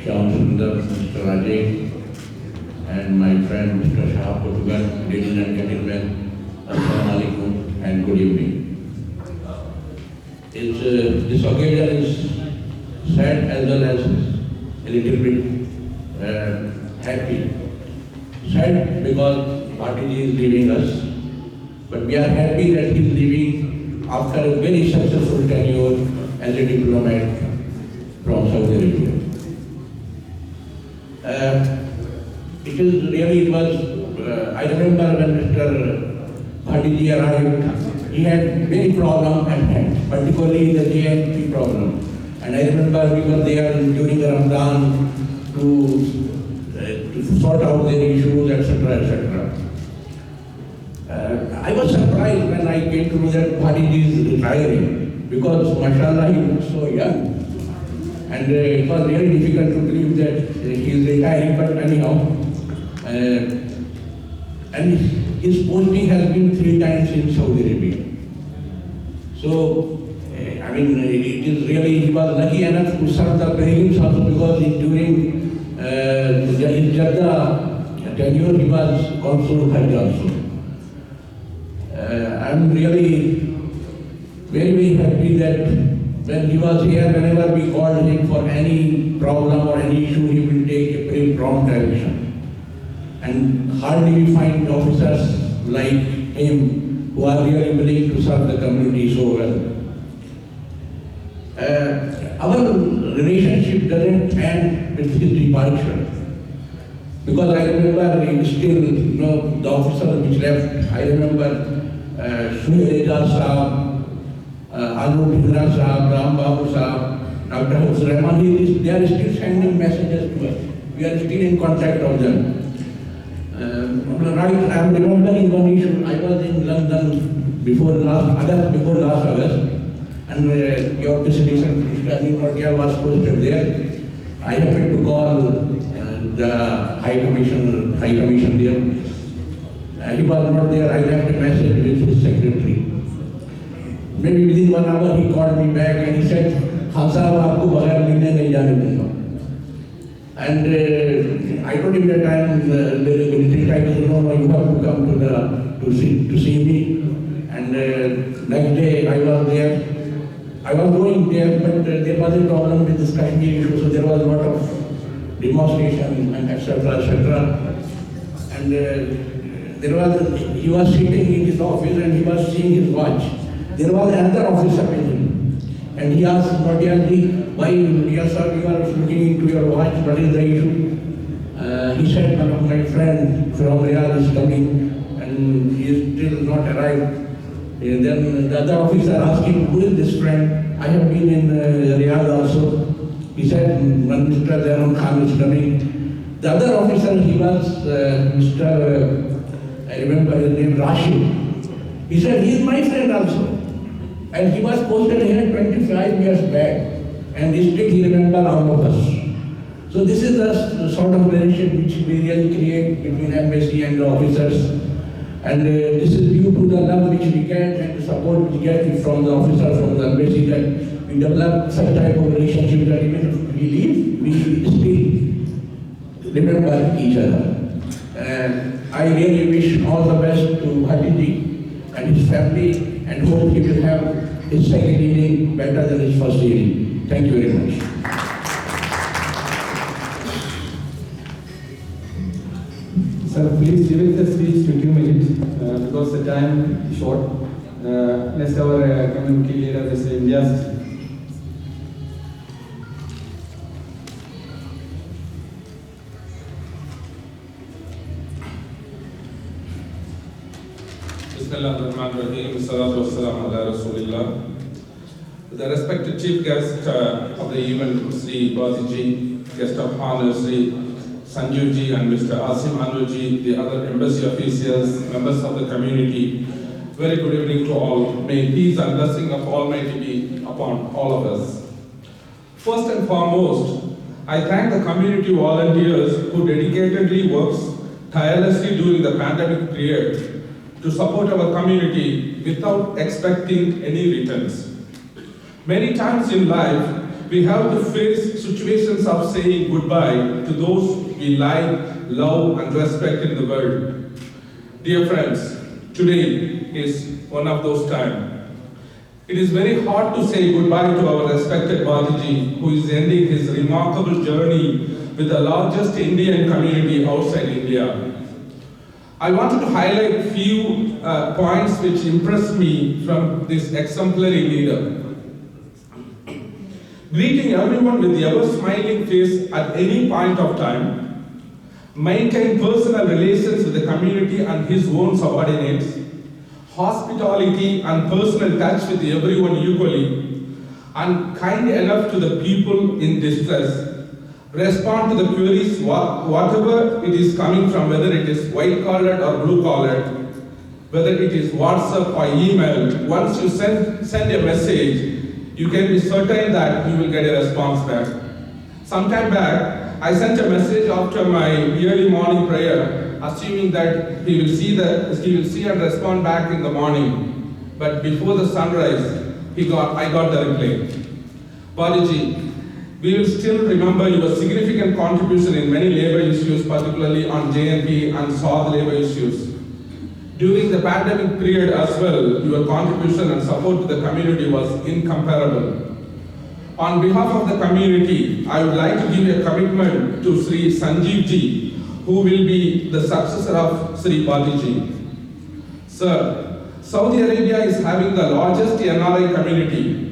Sundar, Mr. Rajesh, and my friend Mr. Shah Portugal, ladies and gentlemen, Assalamu alaikum and good evening. This occasion is sad as well as a little bit happy. Sad because Bhatiji is leaving us, but we are happy that he is leaving after a very successful tenure as a diplomat from Saudi Arabia. I remember when Mr. Bhatiji arrived, he had many problems at hand, particularly the JNP problem. And I remember we were there during the Ramadan to sort out their issues, etc., etc. I was surprised when I came to know that Bhatiji is retiring, because mashallah he looks so young. And it was very difficult to believe that he is retiring, but anyhow. And his posting has been 3 times in Saudi Arabia. So, it is really, he was lucky enough to serve the prelims also, because during his Jeddah tenure, he was consul Hajj also. I am really very, very happy that when he was here, whenever we called him for any problem or any issue, he will take a very prompt action. And hardly we find officers like him who are really willing to serve the community so well. Our relationship doesn't end with his departure, because I remember still, the officers which left. I remember Sundar Sahab, Anu Bhindra Sahab, Ram Babu Sahab, Dr. Hussain Rahman, they are still sending messages to us. We are still in contact with them. I am remembering one issue. I was in London before last August, and your presentation, Azim Anwar, was posted there. I happened to call the High Commission there. He was not there. I left a message with his secretary. Maybe within 1 hour he called me back and he said, "Khan Sahab, aapko baghair milne nahi jaane dunga." And I told him that time, the military type said, "No, you have to come to see me." And next day I was there. I was going there, but there was a problem with this Kashmir issue, so there was a lot of demonstration and etc., etc. And he was sitting in his office and he was seeing his watch. There was another officer with him, and he asked Modiaji, "Why, dear sir, you are looking into your watch? What is the issue?" He said, "One of my friends from Riyadh is coming, and he is still not arrived." And then the other officer asked him, "Who is this friend? I have been in Riyadh also." He said, "When Mr. Zainul Khan is coming." The other officer, he was Mr. I remember his name, Rashid. He said, "He is my friend also. And he was posted here 25 years back. And still he remembers all of us." So this is the sort of relationship which we really create between embassy and the officers. And this is due to the love which we get and the support we get from the officers from the embassy, that we develop such type of relationship that even if we leave, we still remember each other. And I really wish all the best to Bhatiji and his family, and hope he will have his second inning better than his first inning. Thank you very much. Sir, please limit the speech to 2 minutes because the time is short. Next, our community leader, Mr. Imthias. The respected chief guest of the event, Sri Bhatiji, guest of honor, Sri Sanjeev ji and Mr. Azim Anwar ji, the other embassy officials, members of the community, very good evening to all. May peace and blessing of Almighty be upon all of us. First and foremost, I thank the community volunteers who dedicatedly works tirelessly during the pandemic period to to support our community without expecting any returns. Many times in life, we have to face situations of saying goodbye to those we like, love, and respect in the world. Dear friends, today is one of those times. It is very hard to say goodbye to our respected Bhatiji, who is ending his remarkable journey with the largest Indian community outside India. I wanted to highlight few points which impressed me from this exemplary leader. Greeting everyone with ever smiling face at any point of time, maintain personal relations with the community and his own subordinates, hospitality and personal touch with everyone equally, and kind enough to the people in distress, respond to the queries whatever it is coming from, whether it is white collared or blue collared, whether it is WhatsApp or email. Once you send a message, you can be certain that you will get a response back. Some time back, I sent a message after my early morning prayer, assuming that he will see and respond back in the morning. But before the sunrise, I got the reply. Bhatiji, we will still remember your significant contribution in many labor issues, particularly on JNP and SOD labor issues. During the pandemic period as well, your contribution and support to the community was incomparable. On behalf of the community, I would like to give a commitment to Sri Sanjeev ji, who will be the successor of Sri Bhatiji. Sir, Saudi Arabia is having the largest NRI community.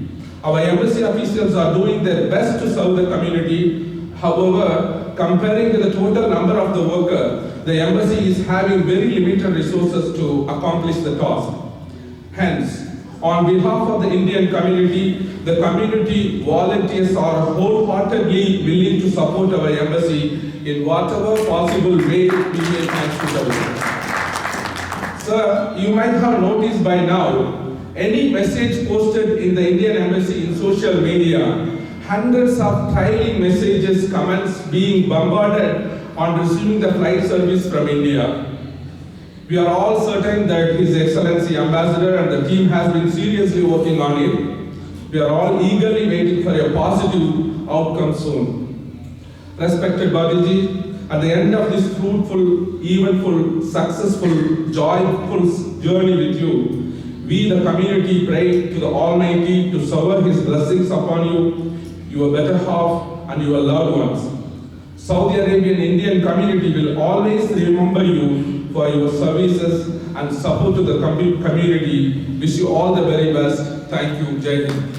Our embassy officials are doing their best to serve the community. However, comparing to the total number of the workers, the embassy is having very limited resources to accomplish the task. Hence, on behalf of the Indian community, the community volunteers are wholeheartedly willing to support our embassy in whatever possible way we may consider. Sir, you might have noticed by now, any message posted in the Indian embassy in social media, hundreds of trailing messages, comments being bombarded on receiving the flight service from India. We are all certain that His Excellency Ambassador and the team has been seriously working on it. We are all eagerly waiting for a positive outcome soon. Respected Bhatiji, at the end of this fruitful, eventful, successful, joyful journey with you, we the community pray to the Almighty to shower His blessings upon you, your better half and your loved ones. Saudi Arabian Indian community will always remember you for your services and support to the community. Wish you all the very best. Thank you. Jai Hind.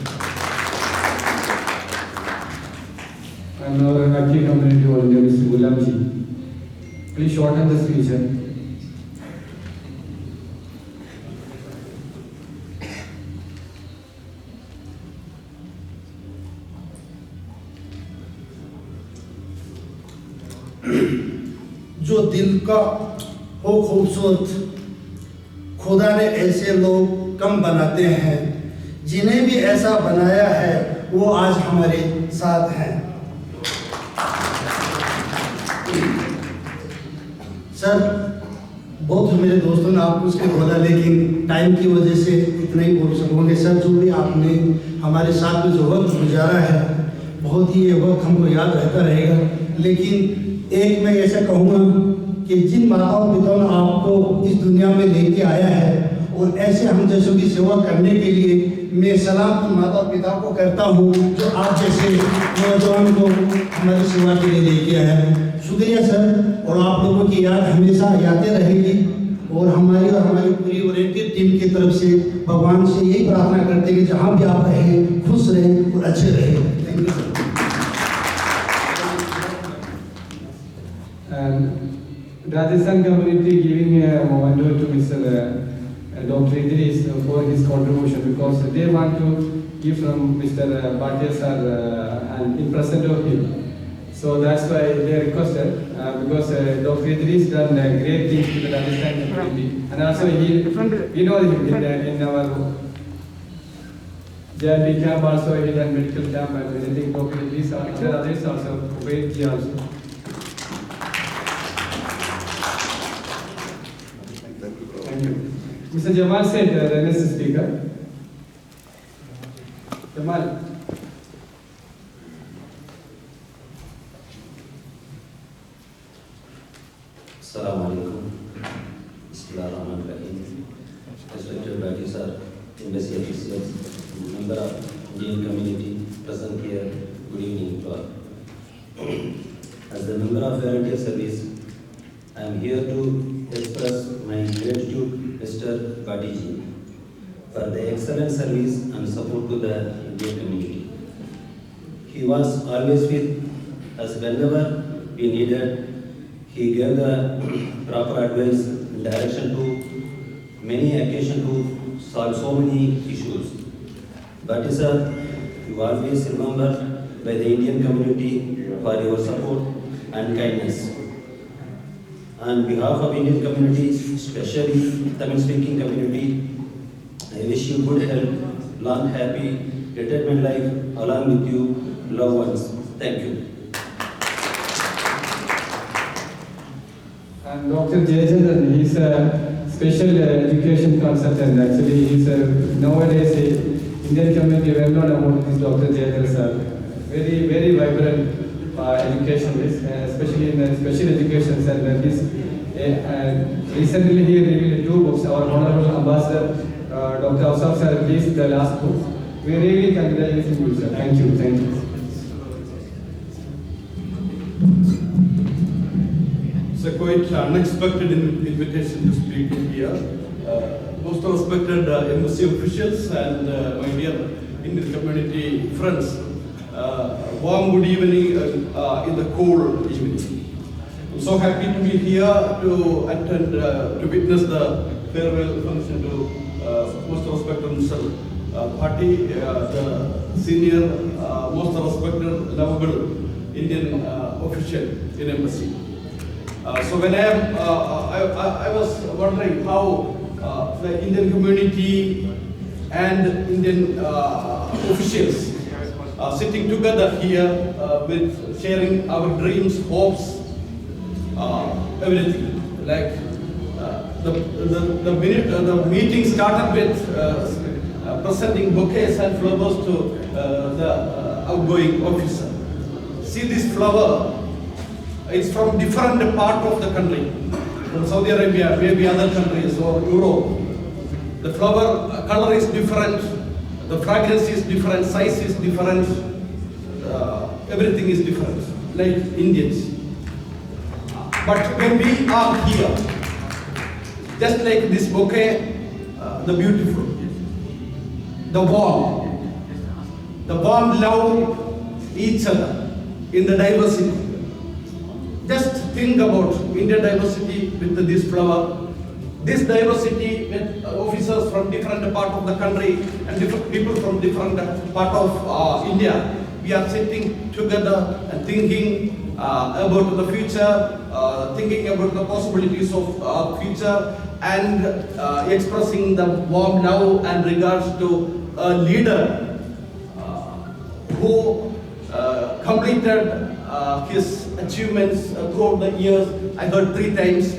And our active community volunteer, Mr. Gulamji. Please shorten the speech. Sir. जो दिल का हो खूबसूरत, खुदा ने ऐसे लोग कम बनाते हैं, जिन्हें भी ऐसा बनाया है वो आज हमारे साथ हैं। सर, बहुत मेरे दोस्तों ने आपको उसके बोला, लेकिन टाइम की वजह से इतना ही बोल सकूँगे। सर, जो भी आपने हमारे साथ में जो वक्त गुजारा है, बहुत ही ये वक्त हमको याद रहता रहेगा। लेकिन एक मैं ऐसा कहूँगा कि जिन माताओं पिताओं ने आपको इस दुनिया में लेके आया है और ऐसे हम जैसों की सेवा करने के लिए मैं सलाम उन माता पिता को करता हूँ जो आप जैसे नौजवान को हमारी सेवा के लिए लेके आया है। शुक्रिया सर, और आप लोगों की याद हमेशा यादें रहेगी और हमारी पूरी ओरिएंटेड टीम की तरफ से भगवान से यही प्रार्थना करते हैं कि जहाँ भी आप रहें खुश रहें और अच्छे रहें। Thank you sir. Rajasthan community giving a memento to Mr. Dr. Idris for his contribution, because they want to give from Mr. Bhatia sir and in present of him. So that's why they requested, because Dr. Idris done great things to the Rajasthan community, and also we know him in our JNP camp also, he done medical camp and visiting Dr. Idris, and the others also, great also. Thank you. Mr. Jamal said the next speaker. Jamal. Assalamu alaikum. Bismillahirrahmanirrahim. Respected Bhati sir, embassy officials, member of Indian community present here, good evening to all. As the member of volunteer service, I am here to express my gratitude Mr. Bhati ji for the excellent service and support to the Indian community. He was always with us whenever we needed. He gave the proper advice and direction to many occasions to solve so many issues. Bhati sir, you always remember by the Indian community for your support and kindness. On behalf of Indian community, especially Tamil-speaking community, I wish you good health, long happy retirement life along with you loved ones. Thank you. And Dr. Jayachandran, he's a special education consultant. Actually, he's nowadays Indian community well known about this Dr. Jayachandran sir. Very, very vibrant educationist, especially in special education center. Recently he revealed 2 books. Our Honorable Ambassador, Dr. Asaf sir, released the last book. We really congratulate you, sir. Thank you. Thank you. It's a quite unexpected invitation to speak here. Most respected embassy officials and my dear Indian community friends, warm good evening in the cool evening. I'm so happy to be here to attend, to witness the farewell function to most respected Mr. Bhati, the senior, most respected, lovable Indian official in embassy. So when I was wondering how the Indian community and Indian officials sitting together here with sharing our dreams, hopes, everything. Like the meeting started with presenting bouquets and flowers to the outgoing officer. See this flower. It's from different part of the country, from Saudi Arabia, maybe other countries or Europe. The flower color is different, the fragrance is different, size is different, everything is different, like Indians. But when we are here, just like this bouquet, the beautiful, the warm love each other in the diversity. Just think about Indian diversity with this flower. This diversity with officers from different part of the country and different people from different part of India. We are sitting together and thinking about the future, thinking about the possibilities of future, and expressing the warm love and regards to a leader who completed his achievements throughout the years. I heard 3 times.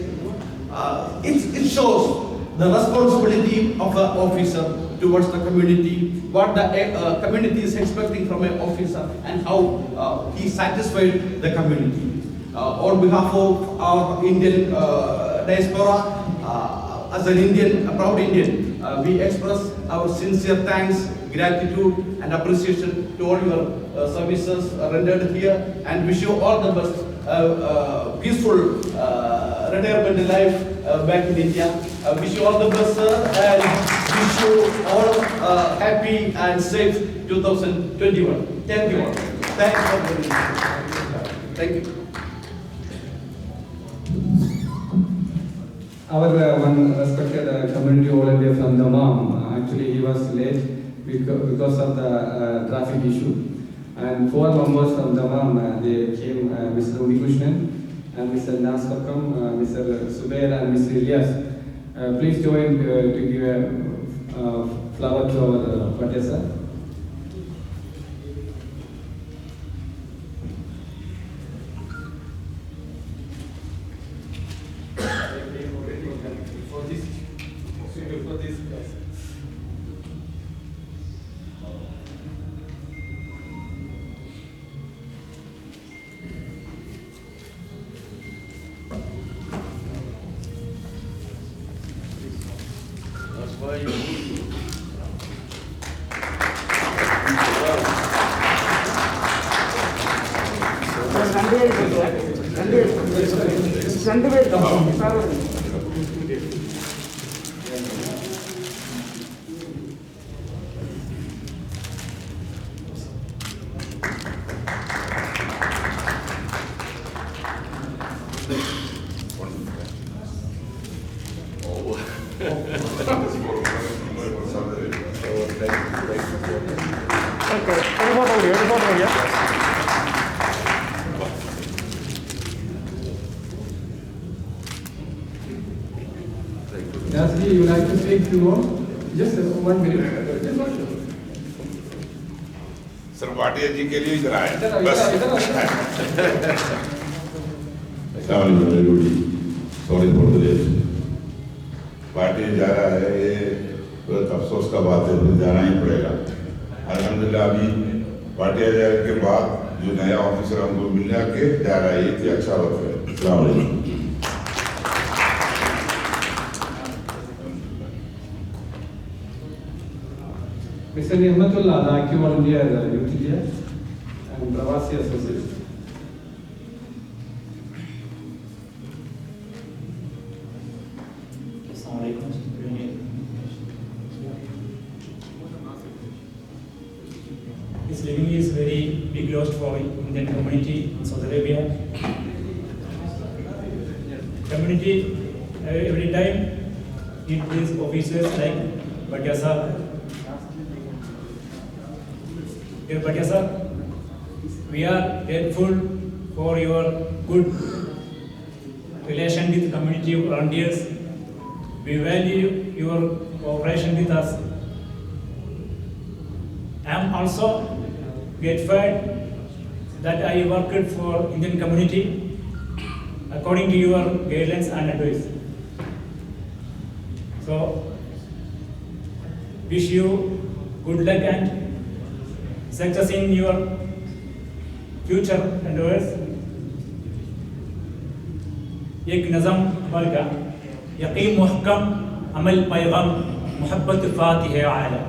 It shows the responsibility of an officer towards the community, what the community is expecting from an officer, and how he satisfied the community. On behalf of our Indian diaspora, as an Indian, a proud Indian, we express our sincere thanks, gratitude and appreciation to all your services rendered here, and wish you all the best, peaceful retirement life back in India. Wish you all the best, sir, and wish you all happy and safe 2021. Thank you all. Thanks for being here. Thank you. Our one respected community volunteer from Dammam, actually he was late because of the traffic issue. And 4 members from Dammam, they came, Mr. Unikrishnan and Mr. Naskakam, Mr. Subair and Mr. Ilyas. Please join to give a flower to our Patesa. For this, Dasji, you like to speak to all? Just 1 minute. Sir Bhatia ji के लिए इधर आए बस sorry for the late Bhatia जा रहा है ये बहुत अफसोस का बात है फिर जाना ही पड़ेगा अल्हम्दुलिल्लाह अभी भाटिया जाने के बाद जो नया ऑफिसर हमको मिलने के जा रहा है ये अच्छा वक्त है अस्सलाम वालेकुम Mr. Nihmatullah, the active volunteer Youth India and Pravasi Association. This living is very big loss for Indian community in Saudi Arabia. Community every time need these officers like Bhatia Dear Bhatia sir, we are grateful for your good relation with community volunteers. We value your cooperation with us. I am also grateful that I worked for Indian community according to your guidelines and advice. So, wish you good luck and success in your future endeavors. एक नज़म बल्कि यकीन मुहक्कम अमल पैगाम मोहब्बत Fatih आला.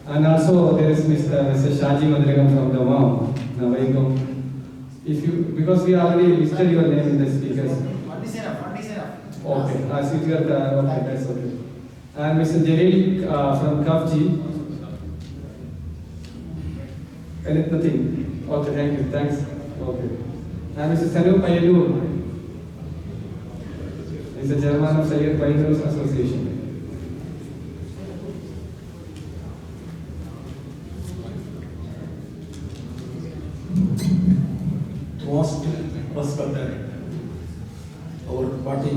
And also there is Mr. Shaji Madrigam from Damam. Now if you, because we already listed your name in the speakers. Okay, I see you are okay, that's okay. And Mr. Jalil from Kafji. Nothing. Okay, thank you. Thanks. Okay. And Mr. Sanu Payalur. He's the chairman of Sayyid Paydros Association. Most respected our party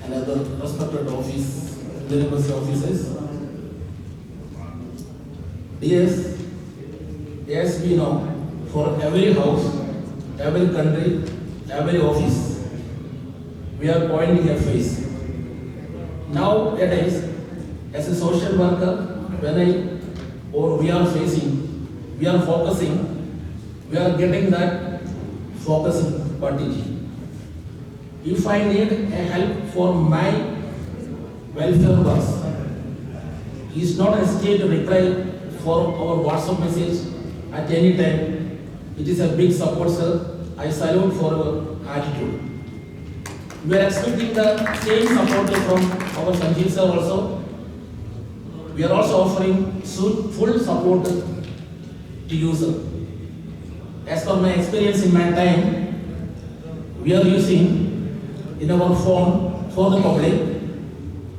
and other respected university officers. Yes, we know, for every house, every country, every office, we are pointing a face. Nowadays, as a social worker, we are focusing, we are getting that focusing party. If I need a help for my welfare works, please not hesitate to reply for our WhatsApp message at any time. It is a big support, sir. I salute for our attitude. We are expecting the same support from our Sanjeev sir also. We are also offering full support to you, sir. As per my experience in my time, we are using in our phone for the public.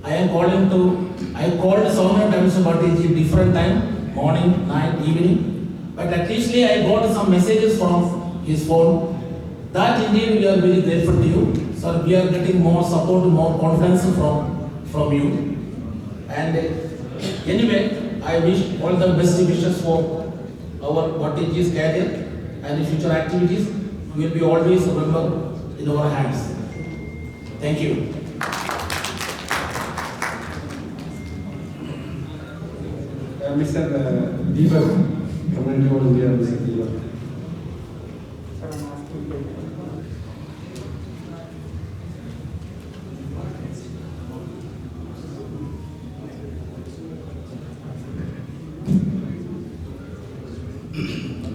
I called so many times about it different time, morning, night, evening. But at least I got some messages from his phone. That indeed we are very grateful to you. Sir, we are getting more support, more confidence from you. And anyway, I wish all the best wishes for our Bhattij's career and future activities will be always remembered in our hands. Thank you. Mr. Deepak, Community Volunteer, Mr. Deepak.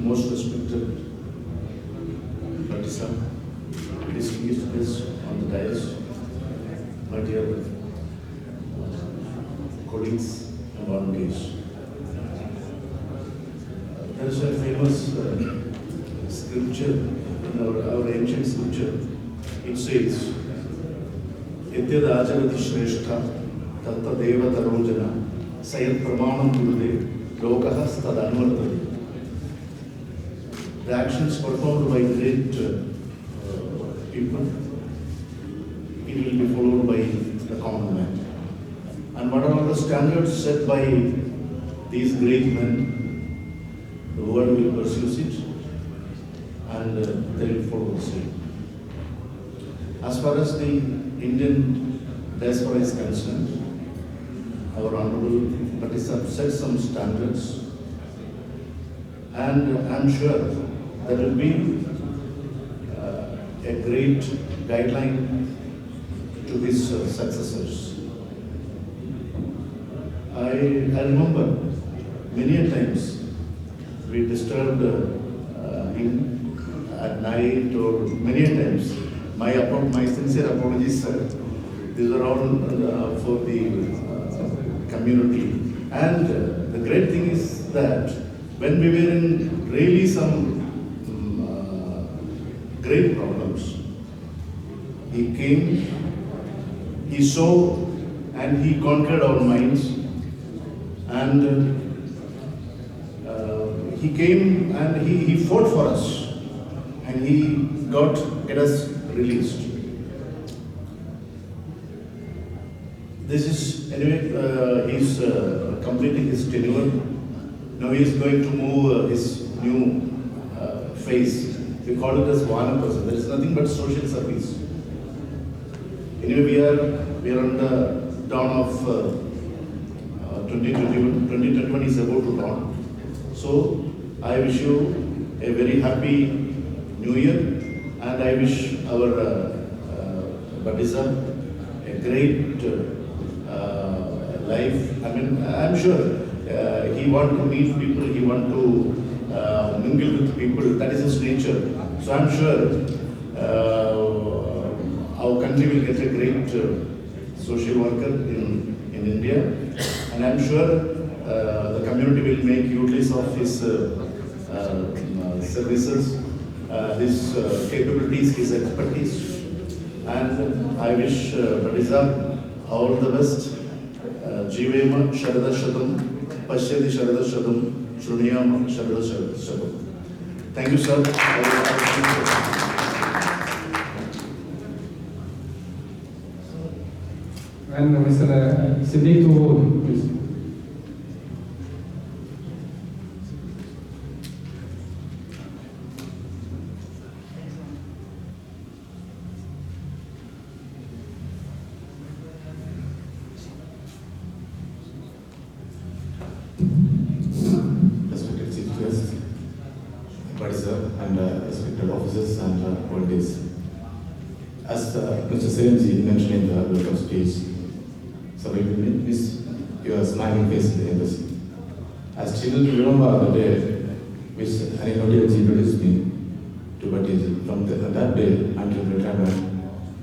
most respected Bhati sir, distinguished guests on the dais, my dear colleagues and volunteers. There is a famous scripture in our ancient scripture. It says, Yatyad acharati shrestha tatta deva tarojana sayat pramanam gurude lokah stad anvartati. The actions performed by great people, it will be followed by the common man. And what are the standards set by these great men, the world will pursue it and they will follow the same. As far as the Indian diaspora is concerned, our Honorable Bhati set some standards, and I'm sure there will be a great guideline to his successors. I remember many a times we disturbed him at night, or many a times. My sincere apologies, sir. These are all for the community. And the great thing is that when we were in really some great problems, he came, he saw, and he conquered our minds. And he came and he fought for us, and he get us released. This is, anyway, he's completing his tenure. Now he is going to move his new phase. We call it as Vanaprasa. There is nothing but social service. Anyway, we are on the dawn of 2021. 2021 is about to dawn. So I wish you a very happy New Year, and I wish our Bhati sir a great life. I mean, I'm sure he want to meet people, he want to mingle with people. That is his nature. So I'm sure our country will get a great social worker in India, and I'm sure the community will make use of his services, his capabilities, his expertise. And I wish Bhati sir all the best. Jivema Sharada Shadam, Pashyati Sharada Shadam, Shruniyama Sharada Shadam. Thank you, sir. And Mr. Siddiq to please. Respected Chief Guest, Bhati sir, and respected officers and volunteers. As Mr. Serenji mentioned in the welcome speech, so we will miss your smiling face in the embassy. I still remember the day which Aninodia introduced me to Bhati. From that day until retirement,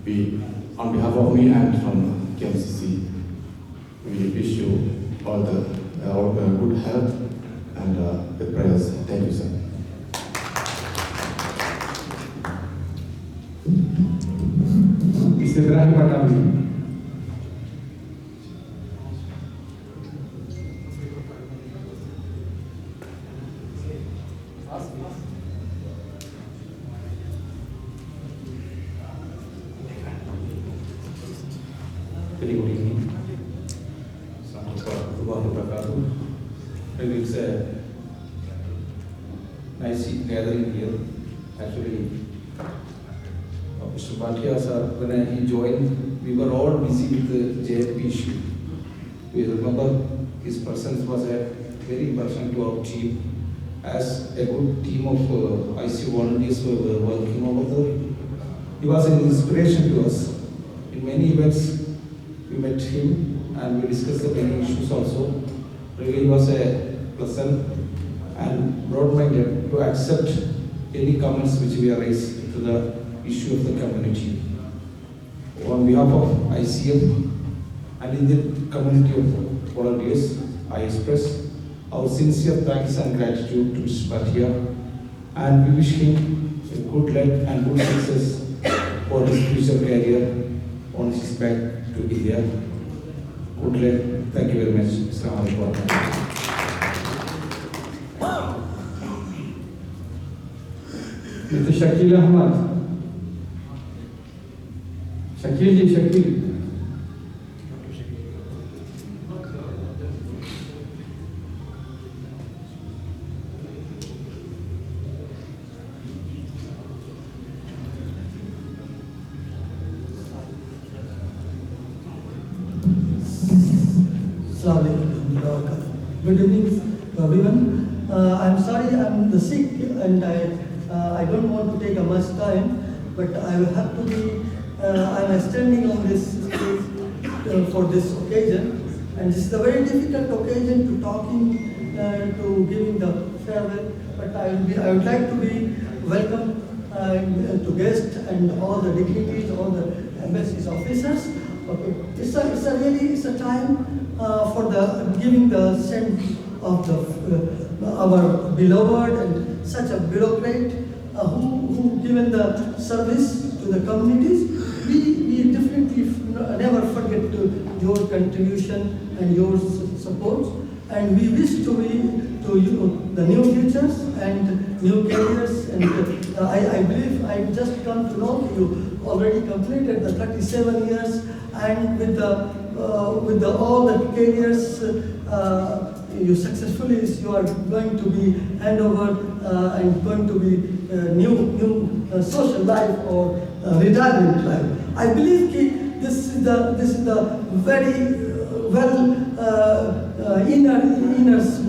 we, on behalf of me and from KMCC, we wish you all the good health and with prayers. Thank you, sir. Mr. Ibrahim Patami. Very good evening. Maybe it's a nice gathering here. Actually, Mr. Bhatia sir, when he joined, we were all busy with the JLP issue. We remember his presence was a very important to our team. As a good team of IC volunteers who were working over there, he was an inspiration to us. In many events, we met him and we discussed many issues also. Really, he was a pleasant and broad-minded to accept any comments which we are raised to the issue of the community. On behalf of ICF and Indian community of volunteers, I express our sincere thanks and gratitude to Mr. Bhatia, and we wish him a good luck and good success for his future career on his back to India. Good luck. Thank you very much. Assalamu alaikum. Mr. Shakil Ahmad. Shakil ji, Shakil. Good evening, everyone. I'm sorry I'm sick and I don't want to take a much time, but I will have to be, I'm standing on this stage for this occasion, and this is a very difficult occasion to talking, to giving the farewell, but I would like to be welcome to guests and all the dignitaries, all the embassy's officers. Okay, it's a time for the giving the sense of the our beloved and such a bureaucrat who given the service to the communities. We definitely never forget your contribution and your support, and we wish to be to you the new futures and new careers. And I believe I just come to know you already completed the 37 years, and with all the careers you successfully, you are going to be handover and going to be new social life or retirement life. I believe this is the very inner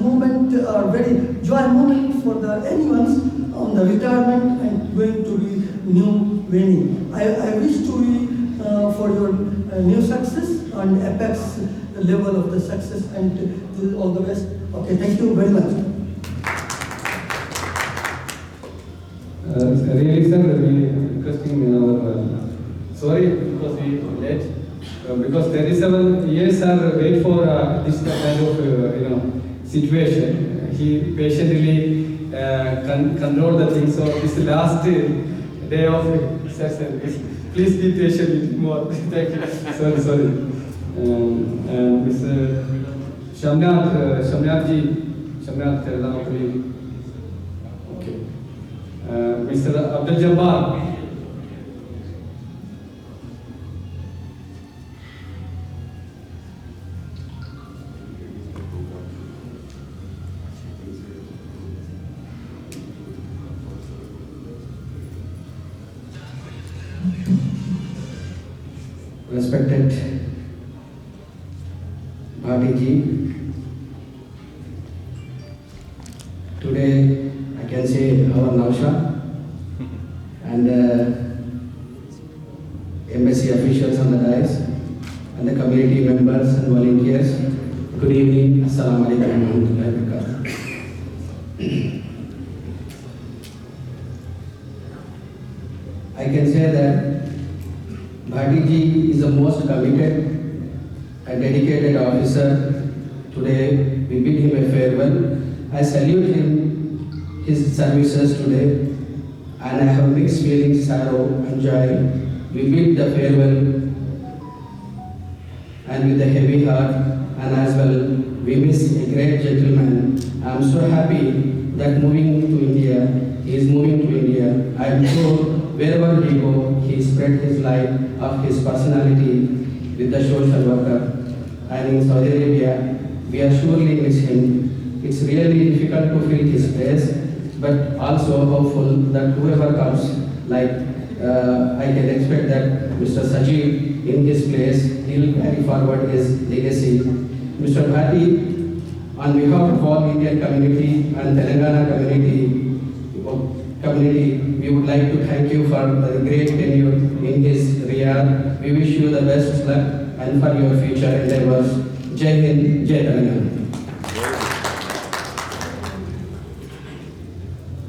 moment or very joy moment for anyone on the retirement and going to be new winning. I wish to be for your new success on apex level of the success, and all the best. Okay, thank you very much. Really, sir, very interesting. Sorry because we late. Because 37 years are wait for this kind of situation. He patiently controlled the things. So this last day of session, please be patient a little more. Thank you. Sorry. Mr. Shamnath ji, Shamnath Lamapuri. Okay. Mr. Abdul Jabbar. Respected Bhati ji, today I can say our Nausha and embassy officials on the dais and the community members and volunteers. Good evening. Assalamu alaikum warahmatullahi wabarakatuh. I can say that Bhati ji is the most committed and dedicated officer. Today we bid him a farewell. I salute him, his services today, and I have mixed feelings, sorrow and joy. We bid the farewell and with a heavy heart, and as well we miss a great gentleman. I am so happy that he is moving to India. I am sure wherever he goes, he spread his light of his personality with the social worker. And in Saudi Arabia, we are surely miss him. It's really difficult to fill his place, but also hopeful that whoever comes, like I can expect that Mr. Sanjeev in his place, he will carry forward his legacy. Mr. Bhati, on behalf of all Indian community and Telangana community, we would like to thank you for the great tenure in his Riyadh. We wish you the best luck and for your future endeavors. Jai Hind, Jai Telangana.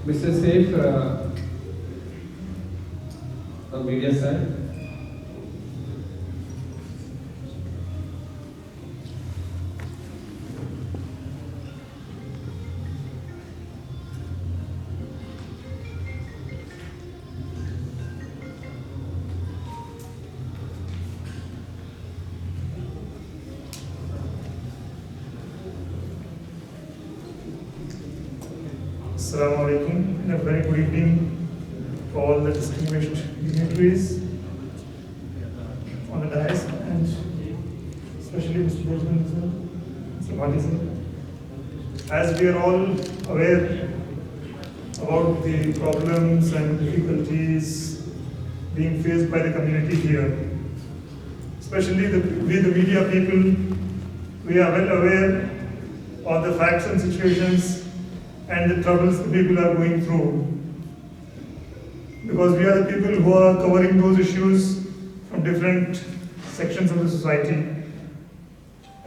Mr. Saif, from media side. Assalamu alaikum and a very good evening to all the distinguished dignitaries on the dais and especially Mr. Desh Bandhu Bhati sir. As we are all aware about the problems and difficulties being faced by the community here, especially we the media people, we are well aware of the facts and situations and the troubles the people are going through. Because we are the people who are covering those issues from different sections of the society.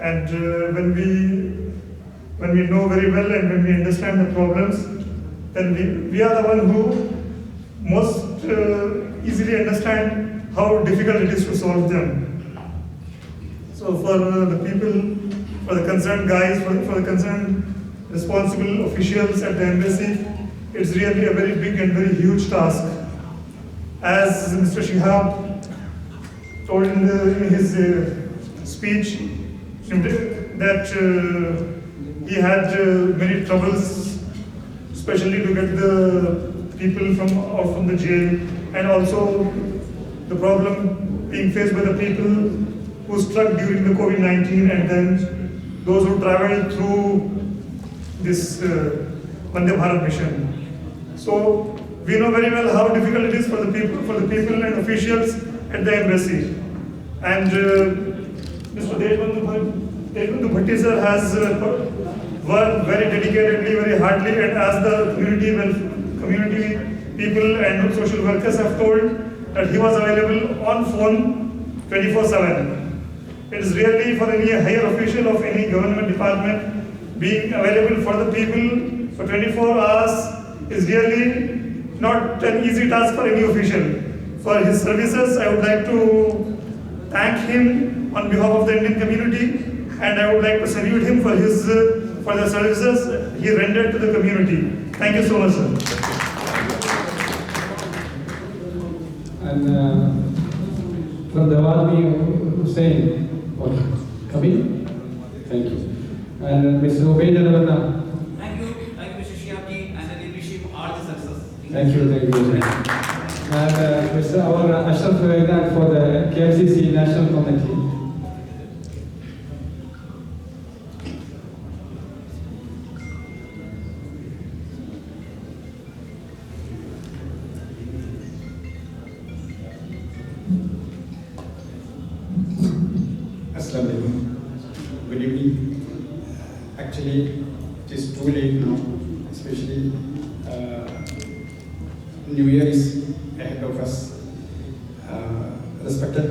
And when we know very well and when we understand the problems, then we are the one who most easily understand how difficult it is to solve them. So for the people, for the concerned guys, for the concerned responsible officials at the embassy, it's really a very big and very huge task. As Mr. Shihab told in his speech, that he had many troubles, especially to get the people out from the jail, and also the problem being faced by the people who struck during the COVID-19 and then those who traveled through this Vande Bharat mission. So we know very well how difficult it is for the people and officials at the embassy. And Mr. Desh Bandhu Bhati sir has worked very dedicatedly, very hardly, and as the community people and social workers have told that he was available on phone 24/7. It is really for any higher official of any government department being available for the people for 24 hours is really not an easy task for any official. For his services, I would like to thank him on behalf of the Indian community, and I would like to salute him for the services he rendered to the community. Thank you so much, sir. And from Dawami Hussain, coming? Thank you. And Mr. Ubaid Alwana. Thank you, Mr. Shihabji, and I wish him all the success. Thank you. And Mr. Ashraf Riyadh for the KFCC National Committee. Assalamu alaikum. Good evening. Actually, it is too late now, especially New Year is ahead of us. Respected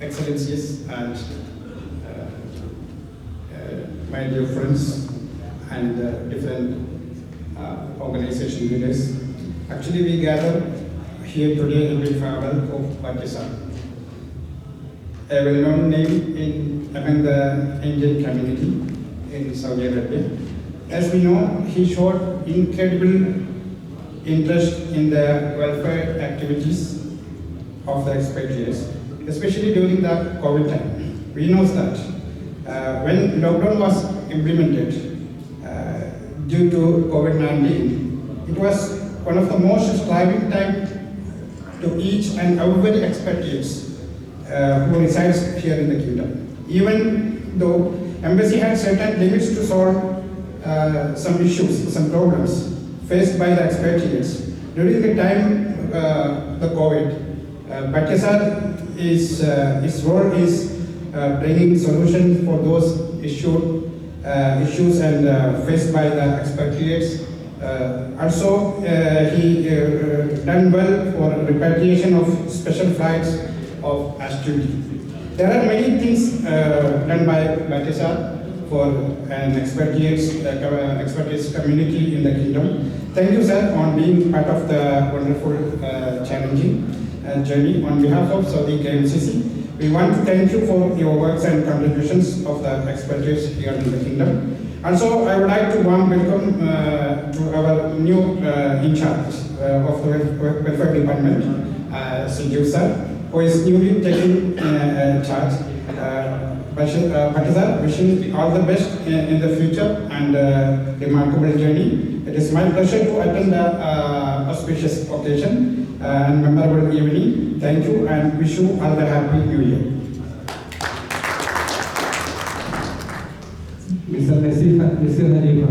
Excellencies and my dear friends and different organization leaders. Actually, we gather here today in the farewell of Pakistan, a well-known name among the Indian community in Saudi Arabia. As we know, he showed incredible interest in the welfare activities of the expatriates, especially during the COVID time. We know that when lockdown was implemented due to COVID-19, it was one of the most thriving time to each and every expatriates who resides here in the kingdom. Even though embassy had certain limits to solve some issues, some problems faced by the expatriates during the time the COVID, Pakistan its role is bringing solutions for those issues and faced by the expatriates. Also, he done well for repatriation of special flights of students. There are many things done by Pakistan for an expatriates community in the kingdom. Thank you, sir, on being part of the wonderful, challenging journey. On behalf of Saudi KMCC, we want to thank you for your works and contributions of the expertise here in the kingdom. Also, I would like to warm welcome to our new in charge of the welfare department, Sanjeev sir, who is newly taking charge. Bhati sir, wishing all the best in the future and remarkable journey. It is my pleasure to attend the auspicious occasion and memorable evening. Thank you and wish you all the happy new year. Mr. Mr. Hanifa.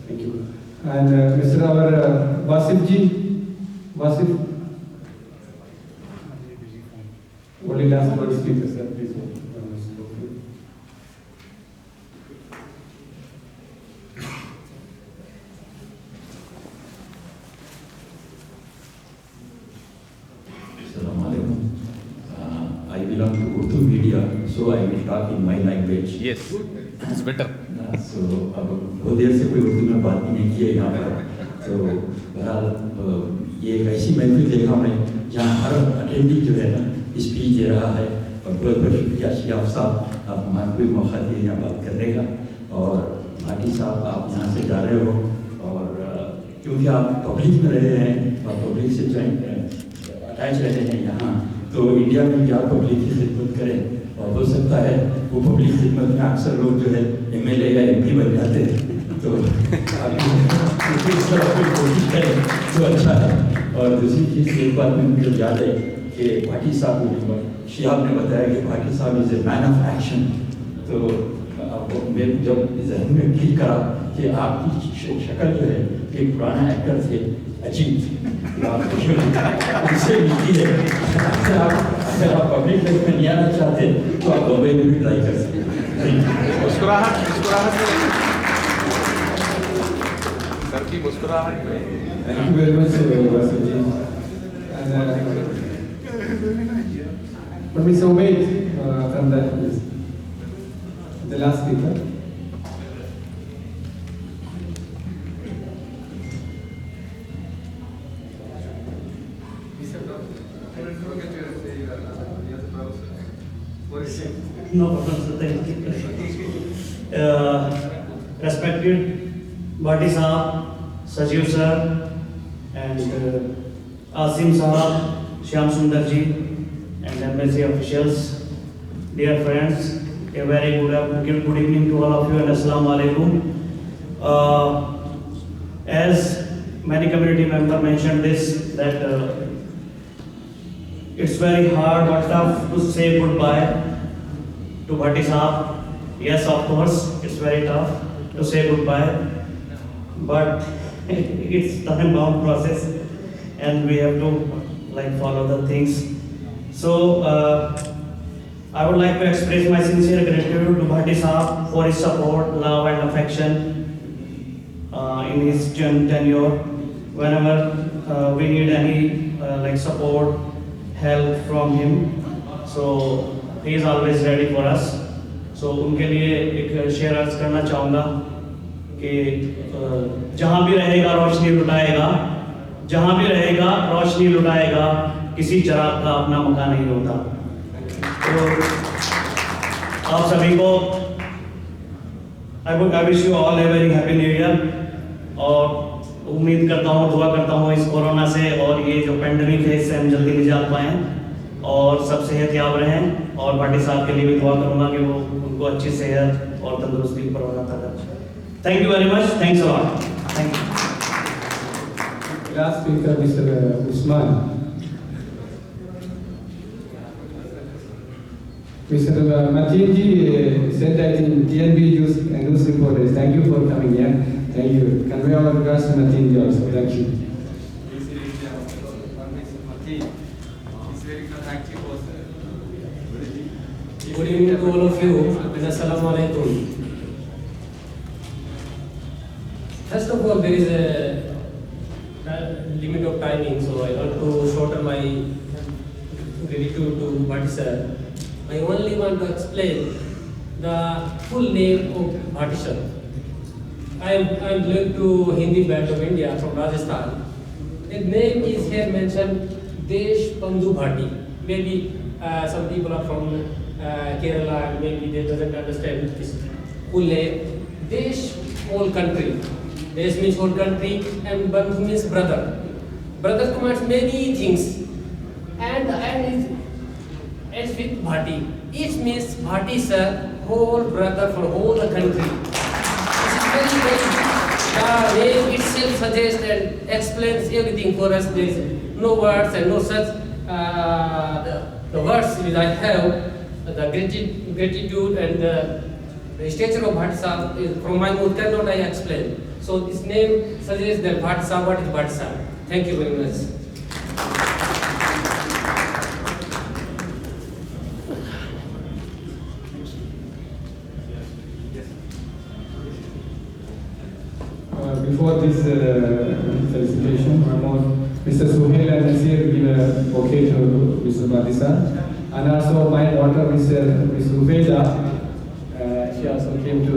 Thank you. And Mr. Our Wasif ji, Wasif. Only last word speaker, sir, please. I belong to Urdu media, so I will talk in my language. Yes, it's better. So अब बहुत देर से कोई उर्दू में बात भी नहीं की है यहाँ पर, तो बहरहाल ये एक ऐसी महफिल देखा मैं जहाँ हर अटेंडी जो है ना स्पीच दे रहा है और बहुत बहुत शुक्रिया शियाब साहब आप हमारे को मौका दिए यहाँ बात करने का। और भाटी साहब आप यहाँ से जा रहे हो और क्योंकि आप पब्लिक में रहे हैं और पब्लिक से अटैच रहे हैं यहाँ, तो इंडिया में भी आप पब्लिक की खिदमत करें और हो सकता है वो पब्लिक खिदमत में अक्सर लोग जो है MLA या MP बन जाते हैं, तो आप इस तरह की कोशिश करें तो अच्छा है। और दूसरी चीज़ एक बात में मुझे याद है कि भाटी साहब ने शिहाब ने बताया कि भाटी साहब is a man of action, तो मेरे जब जहन में क्लिक करा कि आपकी शक्ल जो है एक पुराना एक्टर थे अजीब इससे मिलती है। अगर आप पब्लिक लाइफ में नहीं आना चाहते तो आप बॉम्बे में भी ट्राई कर सकते हैं। मुस्कुराहट सर की मुस्कुराहट में। Thank you very much, Wasif ji. But Mr. Ubaid from that place, the last speaker. No problem, sir. Thank you. Respected Bhati Sahab, Sanjeev sir, and Azim Sahab, Shyam Sundar ji, and embassy officials, dear friends, a very good evening to all of you and Assalamu alaikum. As many community members mentioned this, that it's very hard or tough to say goodbye to Bhati Sahab. Yes, of course, it's very tough to say goodbye, but it's time-bound process, and we have to follow the things. So I would like to express my sincere gratitude to Bhati Sahab for his support, love, and affection in his tenure. Whenever we need any support, help from him, so he is always ready for us. So उनके लिए एक share अर्ज करना चाहूँगा कि जहाँ भी रहेगा रोशनी लुटाएगा, जहाँ भी रहेगा रोशनी लुटाएगा, किसी चिराग का अपना मकान नहीं होता। तो आप सभी को I wish you all a very happy new year, और उम्मीद करता हूँ, दुआ करता हूँ इस कोरोना से और ये जो पेंडेमिक है इससे हम जल्दी निजात पाएँ और सब सेहतयाब रहें। और भाटी साहब के लिए भी दुआ करूँगा कि वो उनको अच्छी सेहत और तंदुरुस्ती पर बनाता रहे। Thank you very much. Thanks a lot. Thank you. Last speaker, Mr. Usman. Mr. Mateen ji said that in TNB news reporters. Thank you for coming here. Thank you. Convey our regards to Mateen ji also. Thank you. Good evening to all of you, and Assalamu alaikum. First of all, there is a limit of timing, so I want to shorten my gratitude to Bhati sir. I only want to explain the full name of Bhati sir. I belong to Hindi band of India from Rajasthan. The name is here mentioned Desh Bandhu Bhati. Maybe some people are from Kerala and maybe they doesn't understand this full name. Desh, whole country. Desh means whole country and Bandhu means brother. Brother commands many things and is with Bhati. Each means Bhati sir, whole brother for whole the country. This is very the name itself suggests and explains everything for us. There is no words and no such the words which I have, the gratitude and the stature of Bhati Sahib is from my mouth cannot I explain. So this name suggests that Bhati Sahib, what is Bhati Sahib? Thank you very much. Before this felicitation, Mr. Suhail and Nasir give a bouquet to Mr. Badisa. And also my daughter, Ms. Rufeda, she also came to.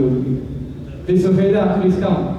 Please, Rufeda, please come.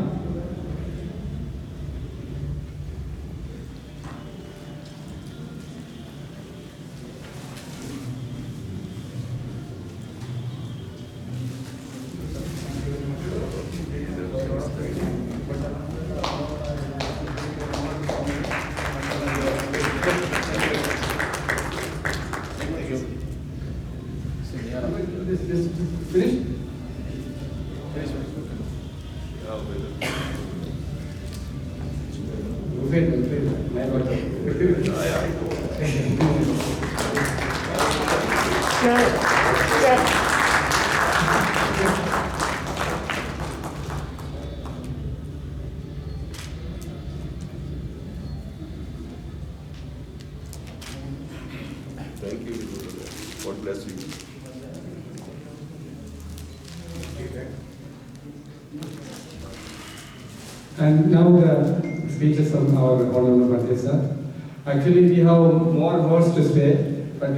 Thank you. God bless you. And now the speeches of our Honorable Rajesh. Actually, we have more words to say, but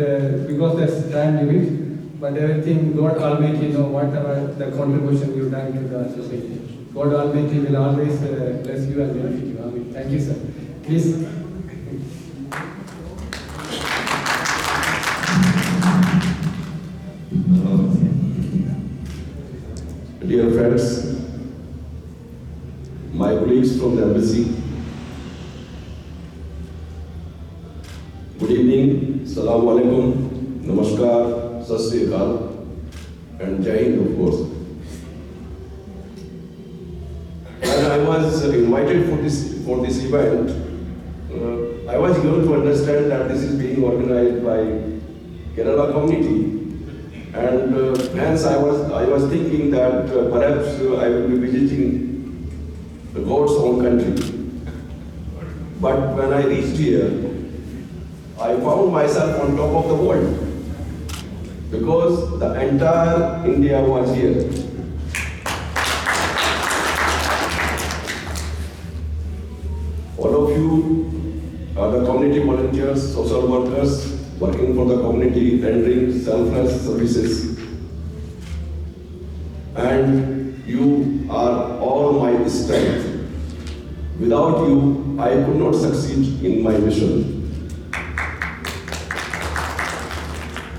because there's time limit, but everything God Almighty know whatever the contribution you've done to the society. God Almighty will always bless you and benefit you. Amen. Thank you, sir. Please. Dear friends, my colleagues from the embassy, good evening, Assalamu alaikum, Namaskar, Sat Sri Akal, and Jai Hind, of course. When I was invited for this event, I was able to understand that this is being organized by Kerala community. And hence I was thinking that perhaps I will be visiting God's own country. But when I reached here, I found myself on top of the world because the entire India was here. All of you are the community volunteers, social workers, working for the community, rendering selfless services. And you are all my strength. Without you, I could not succeed in my mission.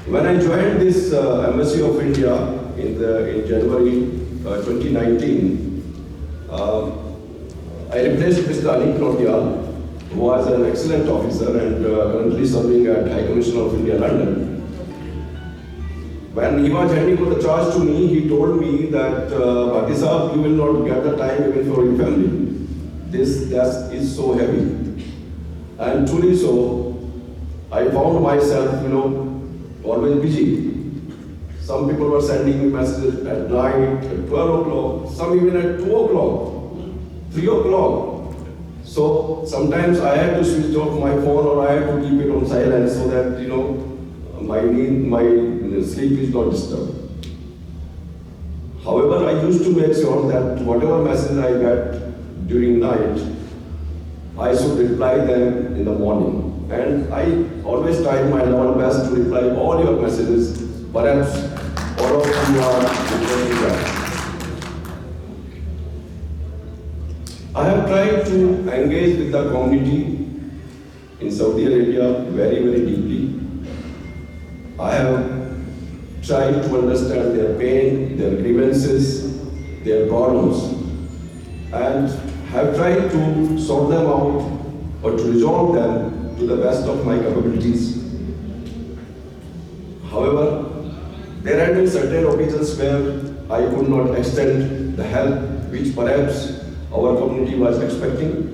When I joined this Embassy of India in January 2019, I replaced Mr. Anik Notial, who was an excellent officer and currently serving at High Commissioner of India, London. When he was handing over the charge to me, he told me that, Bhati Sahib, you will not get the time even for your family. This task is so heavy. And truly so, I found myself, always busy. Some people were sending me messages at night, at 12 o'clock, some even at 2 o'clock, 3 o'clock. So sometimes I had to switch off my phone or I had to keep it on silent so that, my sleep is not disturbed. However, I used to make sure that whatever message I get during night, I should reply them in the morning. And I always tried my level best to reply all your messages. Perhaps all of you are requesting that. I have tried to engage with the community in Saudi Arabia very, very deeply. I have tried to understand their pain, their grievances, their problems, and have tried to sort them out or to resolve them to the best of my capabilities. However, there have been certain occasions where I could not extend the help which perhaps our community was expecting.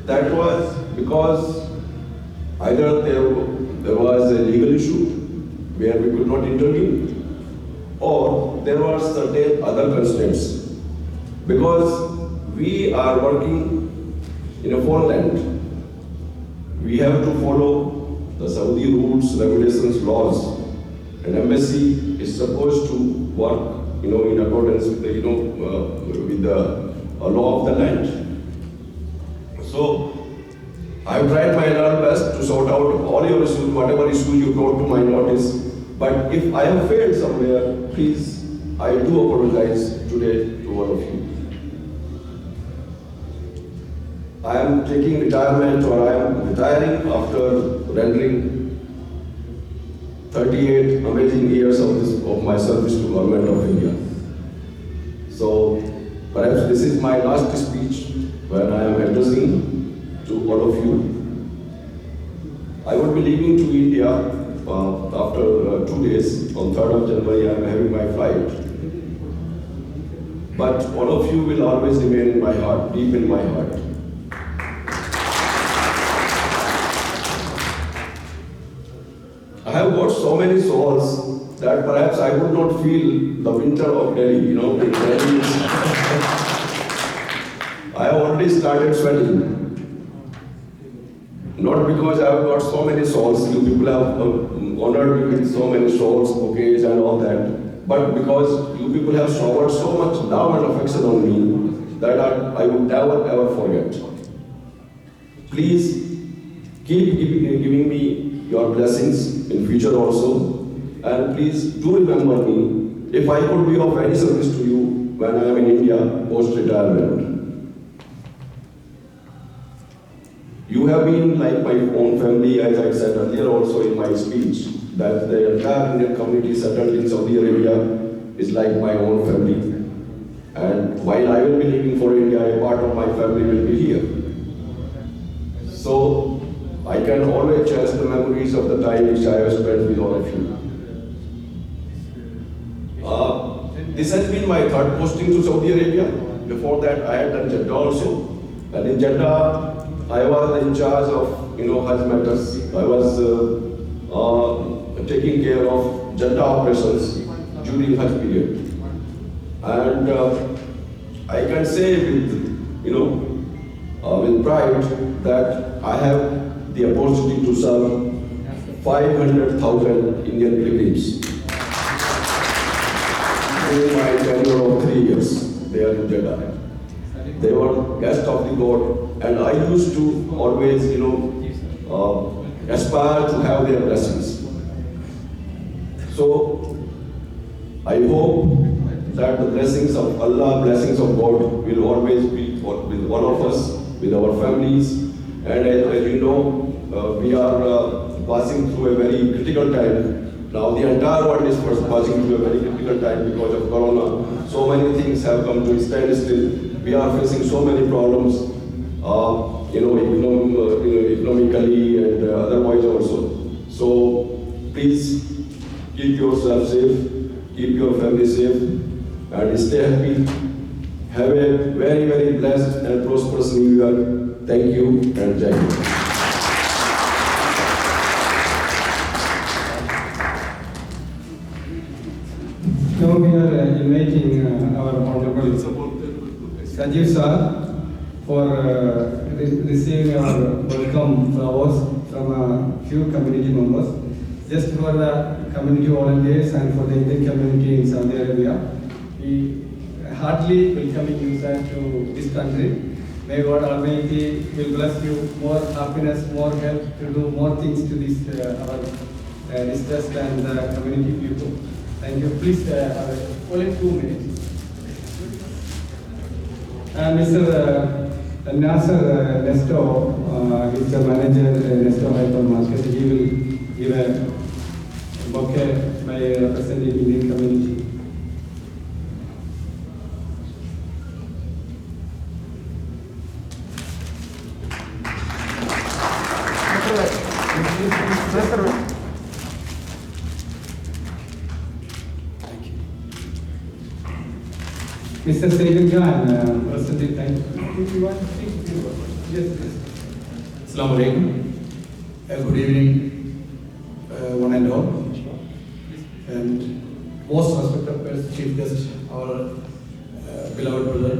That was because either there was a legal issue where we could not intervene, or there were certain other constraints. Because we are working in a foreign land, we have to follow the Saudi rules, regulations, laws, and embassy is supposed to work, in accordance with the, with the law of the land. So I have tried my level best to sort out all your issues, whatever issues you brought to my notice. But if I have failed somewhere, please, I do apologize today to all of you. I am taking retirement, or I am retiring after rendering 38 amazing years of my service to Government of India. So perhaps this is my last speech when I am addressing to all of you. I would be leaving to India after 2 days. On 3rd of January I am having my flight. But all of you will always remain in my heart, deep in my heart. I have got so many souls that perhaps I would not feel the winter of Delhi, in Delhi. I have already started sweating. Not because I have got so many souls, you people have honored me with so many souls, bouquets and all that, but because you people have showered so much love and affection on me that I would never ever forget. Please keep giving me your blessings in future also, and please do remember me if I could be of any service to you when I am in India post-retirement. You have been like my own family, as I said earlier also in my speech, that the entire Indian community settled in Saudi Arabia is like my own family. And while I will be leaving for India, a part of my family will be here. So I can always cherish the memories of the time which I have spent with all of you. This has been my third posting to Saudi Arabia. Before that, I had done Jeddah also. And in Jeddah, I was in charge of, Hajj matters. I was taking care of Jeddah operations during Hajj period. And I can say with pride that I have the opportunity to serve 500,000 Indian pilgrims during my tenure of 3 years there in Jeddah. They were guests of the God, and I used to always, aspire to have their blessings. So I hope that the blessings of Allah, blessings of God will always be with all of us, with our families. And as you know, we are passing through a very critical time. Now the entire world is passing through a very critical time because of Corona. So many things have come to a standstill. We are facing so many problems, economically and otherwise also. So please keep yourself safe, keep your family safe, and stay happy. Have a very, very blessed and prosperous New Year. Thank you and Jai Hind. Now we are inviting our Honorable Sanjeev sir for receiving our welcome flowers from a few community members, just for the community volunteers and for the Indian community in Saudi Arabia. We heartily welcoming you sir to this country. May God Almighty will bless you more happiness, more help to do more things to this our distressed and community people. Thank you. Please, only 2 minutes. Mr. Nasser Nesto, he's the manager at Nesto Hypermarket. He will give a bouquet by representing Indian community. Mr. Sagan Khan, President, thank you. Yes, yes. Assalamu alaikum. Good evening, one and all. And most respected chief guest, our beloved brother,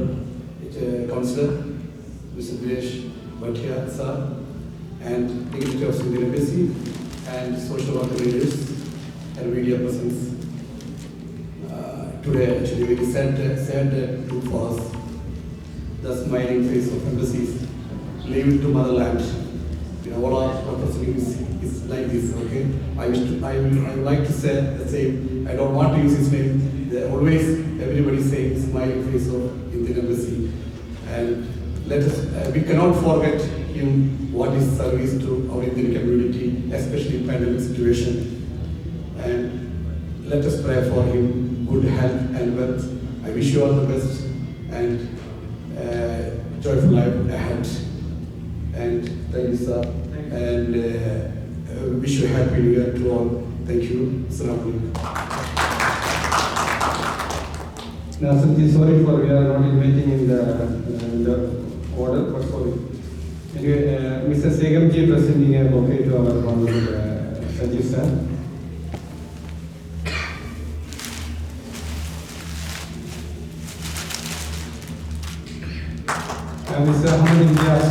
Councillor, Mr. Desh Bandhu sir, and dignitary of Indian Embassy, and social worker leaders and media persons. Today, actually, very sad day for us. The smiling face of embassies, leave to motherland. You know, all our representing is like this. Okay, I would like to say the same. I don't want to use his name. Always, everybody saying smiling face of Indian embassy, and let us. We cannot forget him. What is service to our Indian community, especially in pandemic situation, and let us pray for him. Good health and wealth. I wish you all the best and joyful life ahead. And thank you, sir. And wish you happy New Year to all. Thank you. Assalamu alaikum. Now, Sanjeev, sorry for we are not inviting in the order, but sorry. Anyway, Mr. Segamji presenting a bouquet to our honorable Sanjeev sir. Mr. Imthias,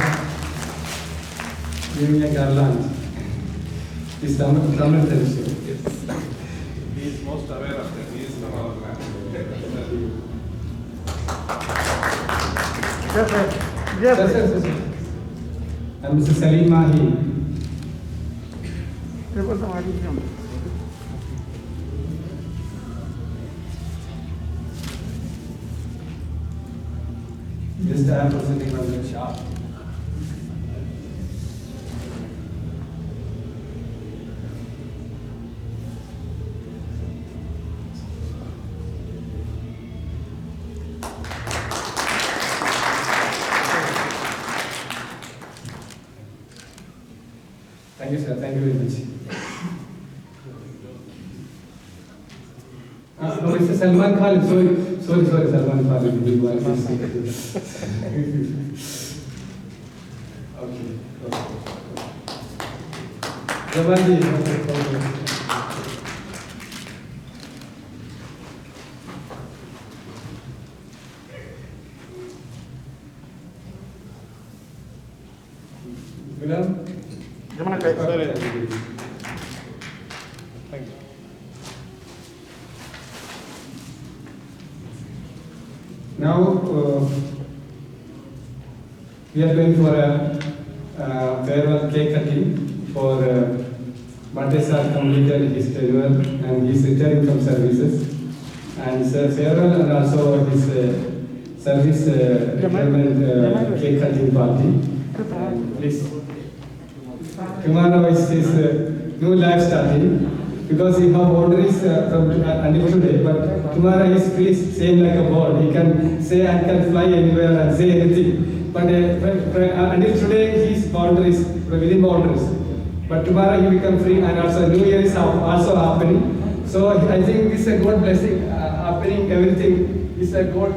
giving a garland. Is Tamil tradition. Yes. He is most aware of that. He is from our land. Yes, and Mr. Salim Mahi. Just I am presenting on the shop. Thank you, sir. Thank you very much. No, Mr. Salman Khan, sorry, Salman Khan. Okay. Jamalji. Gulam? Thank you. Now we are going for a farewell cake cutting for Matesar completed his tenure and he's retiring from services, and farewell and also his service retirement cake cutting party. Please. Tomorrow is his new life starting. Because he have boundaries from until today, but tomorrow he feels same like a bird. He can say and can fly anywhere and say anything. But until today, his boundaries within boundaries. But tomorrow he become free, and also New Year is also happening. So I think this is a God blessing happening. Everything is a God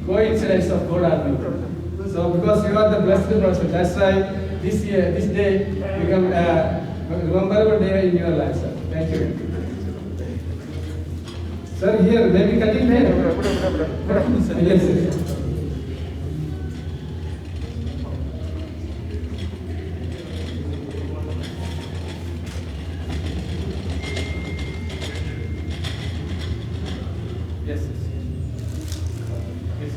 coincidence of God Almighty. So because you are the blessed person, that's why this year, this day become a memorable day in your life, sir. Thank you. Sir, here, maybe cutting here. Yes, sir. Yes, yes. Yes, sir. Yes,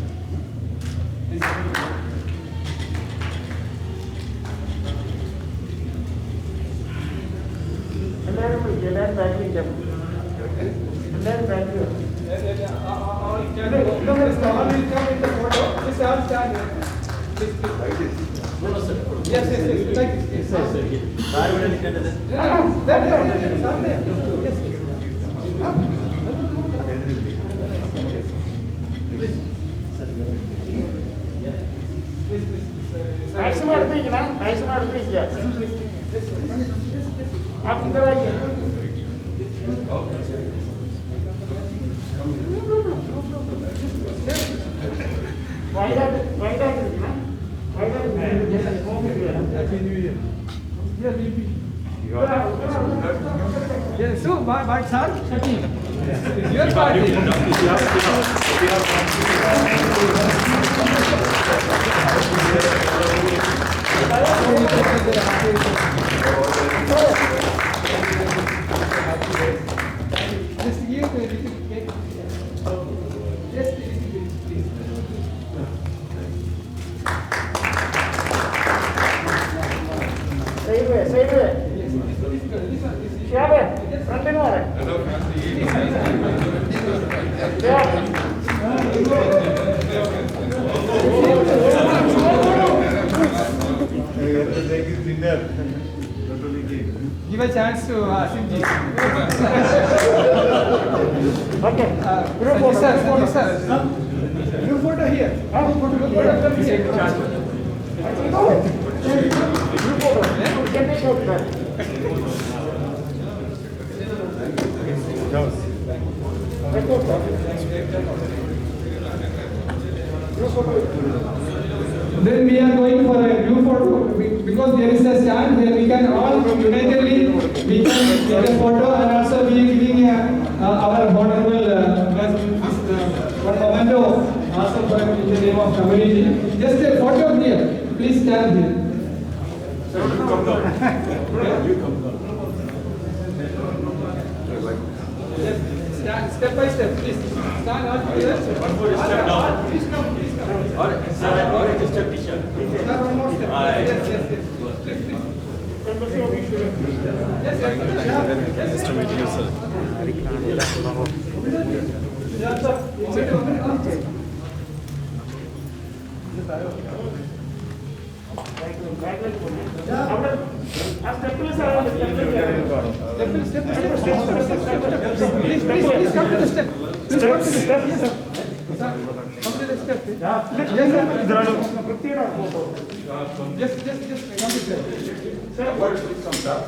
sir. Yes, like this. Maximum അടുപ്പിക്കണം, maximum അടുപ്പിക്കുക. Yes, so by sir, your party. Just give a little cake. Yes, please. Save it. Share it. Front and back. Give a chance to Azim ji. Okay. Sanjeev sir. Group photo here. Group photo come here. Group photo. Can take out that. Then we are going for a group photo because there is a stand here. We can all unitedly we can take a photo and also we are giving our honorable one memento also for in the name of community. Just a photo here. Please stand here. You come down. Stand step by step, please. Stand all together. One more step down. Please come. Or just a t-shirt. One more step. Yes. Nice to meet you, sir. Please come to the step. Please come to the step. Yes, sir. Come to the step. Yes, just come to the step. Sir, what please come down?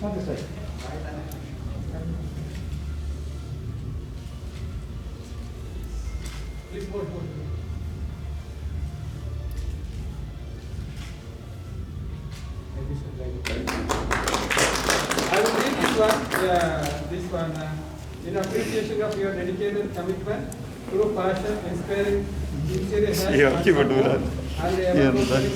On this side. Please hold. I will read this one, in appreciation of your dedicated commitment, true passion, inspiring, sincere, Yeah, keep it doing that. and Yeah, ever-growing